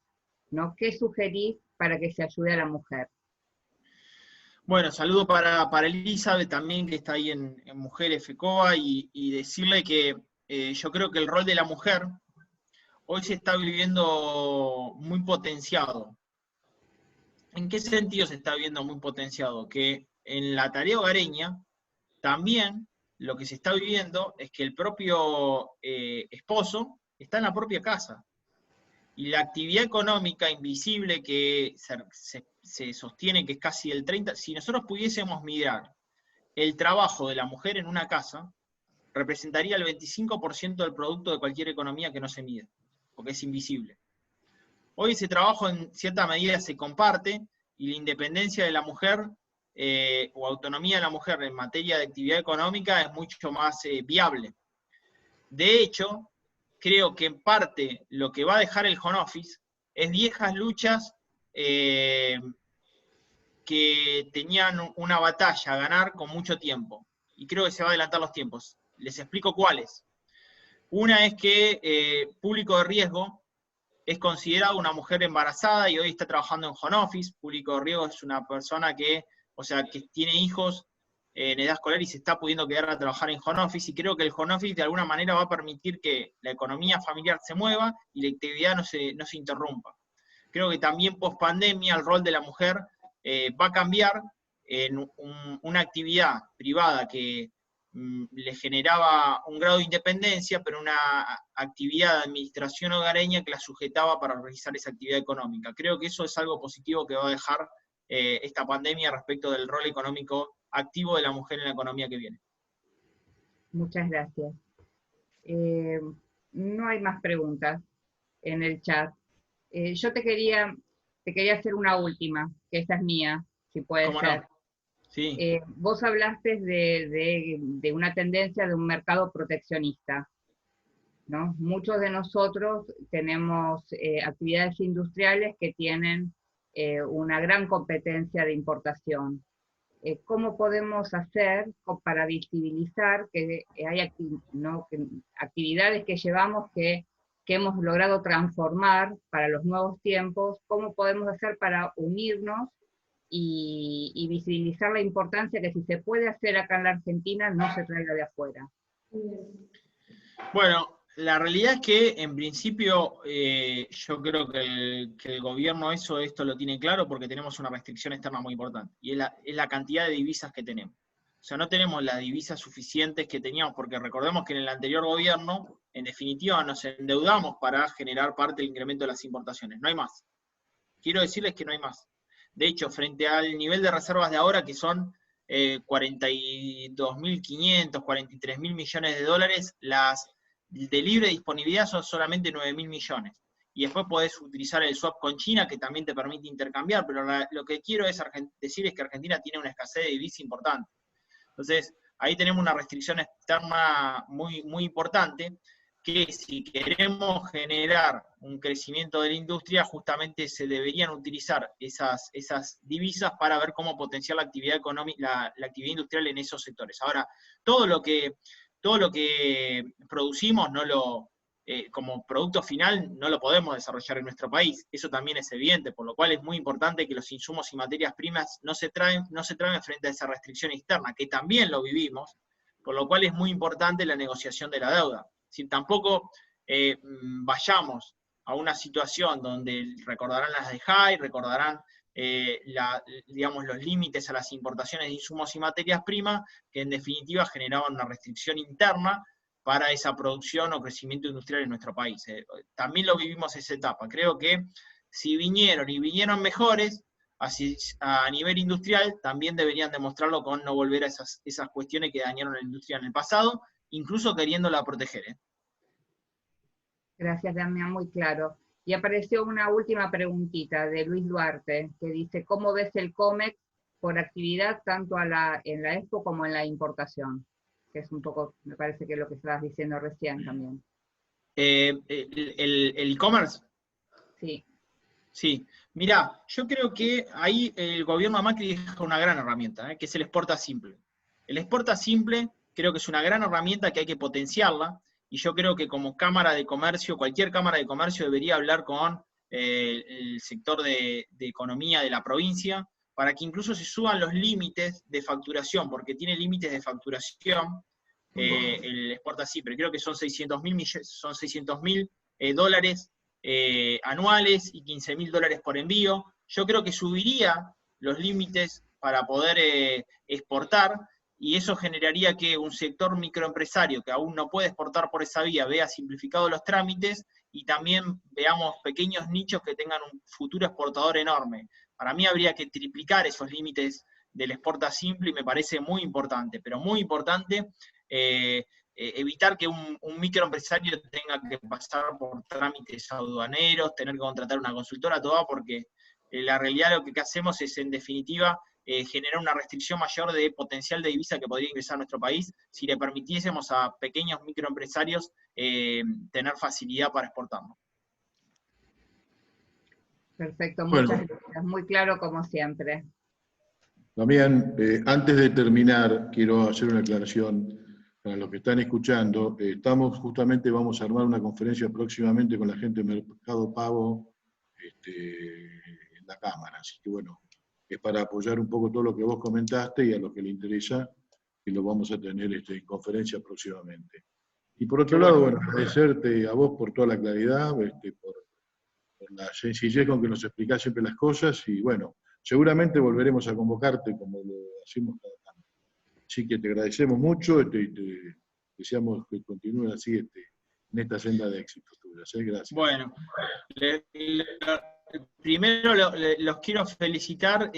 ¿no? ¿Qué sugerís para que se ayude a la mujer? Bueno, saludo para Elizabeth también, que está ahí en Mujeres FECOA, y decirle que yo creo que el rol de la mujer hoy se está viviendo muy potenciado. ¿En qué sentido se está viendo muy potenciado? Que en la tarea hogareña también lo que se está viviendo es que el propio esposo está en la propia casa. Y la actividad económica invisible que se sostiene, que es casi el 30%, si nosotros pudiésemos mirar el trabajo de la mujer en una casa, representaría el 25% del producto de cualquier economía que no se mide, porque es invisible. Hoy ese trabajo en cierta medida se comparte, y la independencia de la mujer o autonomía de la mujer en materia de actividad económica es mucho más viable. De hecho, creo que en parte lo que va a dejar el home office es viejas luchas que tenían una batalla a ganar con mucho tiempo. Y creo que se va a adelantar los tiempos. Les explico cuáles. Una es que público de riesgo es considerado una mujer embarazada y hoy está trabajando en home office. Público de riesgo es una persona que tiene hijos en edad escolar y se está pudiendo quedar a trabajar en home office, y creo que el home office de alguna manera va a permitir que la economía familiar se mueva y la actividad no se interrumpa. Creo que también post pandemia el rol de la mujer va a cambiar en una actividad privada que le generaba un grado de independencia, pero una actividad de administración hogareña que la sujetaba para realizar esa actividad económica. Creo que eso es algo positivo que va a dejar esta pandemia respecto del rol económico activo de la mujer en la economía que viene. Muchas gracias. No hay más preguntas en el chat. Yo te quería hacer una última, que esta es mía, si puede ser. No. Sí. Vos hablaste de una tendencia de un mercado proteccionista, ¿no? Muchos de nosotros tenemos actividades industriales que tienen una gran competencia de importación. ¿Cómo podemos hacer para visibilizar que hay actividades que llevamos que hemos logrado transformar para los nuevos tiempos? ¿Cómo podemos hacer para unirnos y visibilizar la importancia que si se puede hacer acá en la Argentina, no se traiga de afuera? Bueno, la realidad es que en principio yo creo que el gobierno esto lo tiene claro porque tenemos una restricción externa muy importante, y es la cantidad de divisas que tenemos. O sea, no tenemos las divisas suficientes que teníamos, porque recordemos que en el anterior gobierno, en definitiva, nos endeudamos para generar parte del incremento de las importaciones. No hay más. Quiero decirles que no hay más. De hecho, frente al nivel de reservas de ahora, que son 42.500, 43.000 millones de dólares, las de libre disponibilidad son solamente 9.000 millones. Y después podés utilizar el swap con China, que también te permite intercambiar, pero lo que quiero decir es que Argentina tiene una escasez de divisa importante. Entonces, ahí tenemos una restricción externa muy, muy importante, que si queremos generar un crecimiento de la industria, justamente se deberían utilizar esas divisas para ver cómo potenciar la actividad económica, la actividad industrial en esos sectores. Ahora, todo lo que producimos como producto final no lo podemos desarrollar en nuestro país. Eso también es evidente, por lo cual es muy importante que los insumos y materias primas no se traen frente a esa restricción externa, que también lo vivimos, por lo cual es muy importante la negociación de la deuda. Si tampoco vayamos a una situación donde recordarán las de Jai, recordarán digamos, los límites a las importaciones de insumos y materias primas, que en definitiva generaban una restricción interna para esa producción o crecimiento industrial en nuestro país. También lo vivimos esa etapa. Creo que si vinieron mejores, así, a nivel industrial, también deberían demostrarlo con no volver a esas cuestiones que dañaron la industria en el pasado, incluso queriéndola proteger. Gracias, Damián, muy claro. Y apareció una última preguntita de Luis Duarte, que dice, ¿cómo ves el COMEX por actividad tanto en la Expo como en la importación? Que es un poco, me parece que es lo que estabas diciendo recién también. ¿El e-commerce? Sí. Sí. Mirá, yo creo que ahí el gobierno de Macri deja una gran herramienta, que es el Exporta Simple. El Exporta Simple creo que es una gran herramienta que hay que potenciarla, y yo creo que como Cámara de Comercio, cualquier Cámara de Comercio debería hablar con el sector de economía de la provincia, para que incluso se suban los límites de facturación, porque tiene límites de facturación el Exporta Simple. Creo que son 600.000 dólares anuales y 15.000 dólares por envío. Yo creo que subiría los límites para poder exportar, y eso generaría que un sector microempresario que aún no puede exportar por esa vía vea simplificados los trámites, y también veamos pequeños nichos que tengan un futuro exportador enorme. Para mí habría que triplicar esos límites del Exporta Simple, y me parece muy importante, pero muy importante, evitar que un microempresario tenga que pasar por trámites aduaneros, tener que contratar una consultora, toda, porque la realidad lo que hacemos es, en definitiva, generar una restricción mayor de potencial de divisa que podría ingresar a nuestro país si le permitiésemos a pequeños microempresarios tener facilidad para exportarlo. Perfecto, muchas gracias. Muy claro como siempre. Damián, antes de terminar, quiero hacer una aclaración para los que están escuchando. Vamos a armar una conferencia próximamente con la gente de Mercado Pago en la Cámara. Así que bueno, es para apoyar un poco todo lo que vos comentaste, y a los que le interesa, que lo vamos a tener en conferencia próximamente. Y por otro lado, bueno, agradecerte a vos por toda la claridad, por la sencillez con que nos explicás siempre las cosas, y bueno, seguramente volveremos a convocarte como lo hacemos cada tanto. Así que te agradecemos mucho y te deseamos que continúen así en esta senda de éxitos tuyas. Gracias. Bueno, primero los quiero felicitar.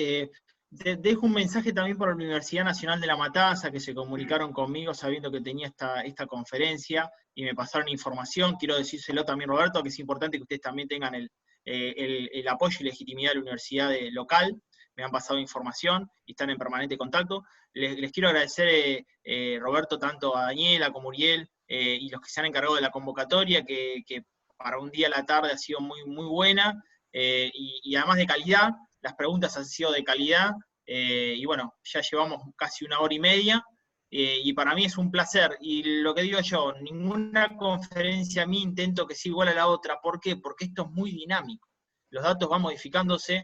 Dejo un mensaje también por la Universidad Nacional de La Matanza, que se comunicaron conmigo sabiendo que tenía esta conferencia y me pasaron información. Quiero decírselo también, Roberto, que es importante que ustedes también tengan el apoyo y legitimidad de la universidad local. Me han pasado información y están en permanente contacto. Les quiero agradecer, Roberto, tanto a Daniela como a Uriel y los que se han encargado de la convocatoria, que para un día a la tarde ha sido muy, muy buena y además de calidad. las preguntas han sido de calidad, y bueno, ya llevamos casi 1 hora y media, y para mí es un placer, y lo que digo yo, ninguna conferencia a mí intento que sea igual a la otra. ¿Por qué? Porque esto es muy dinámico, los datos van modificándose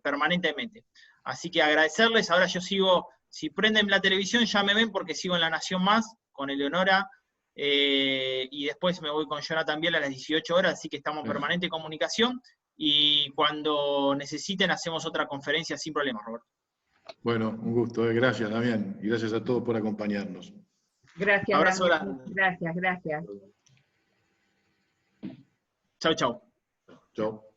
permanentemente. Así que agradecerles. Ahora yo sigo, si prenden la televisión ya me ven porque sigo en La Nación Más, con Eleonora, y después me voy con Jonathan Biel a las 18 horas, así que estamos en permanente comunicación, y cuando necesiten hacemos otra conferencia sin problema, Roberto. Bueno, un gusto. Gracias, Damián. Y gracias a todos por acompañarnos. Gracias, Abrazo Damián. grande. Gracias, gracias. Chau, chau. Chao.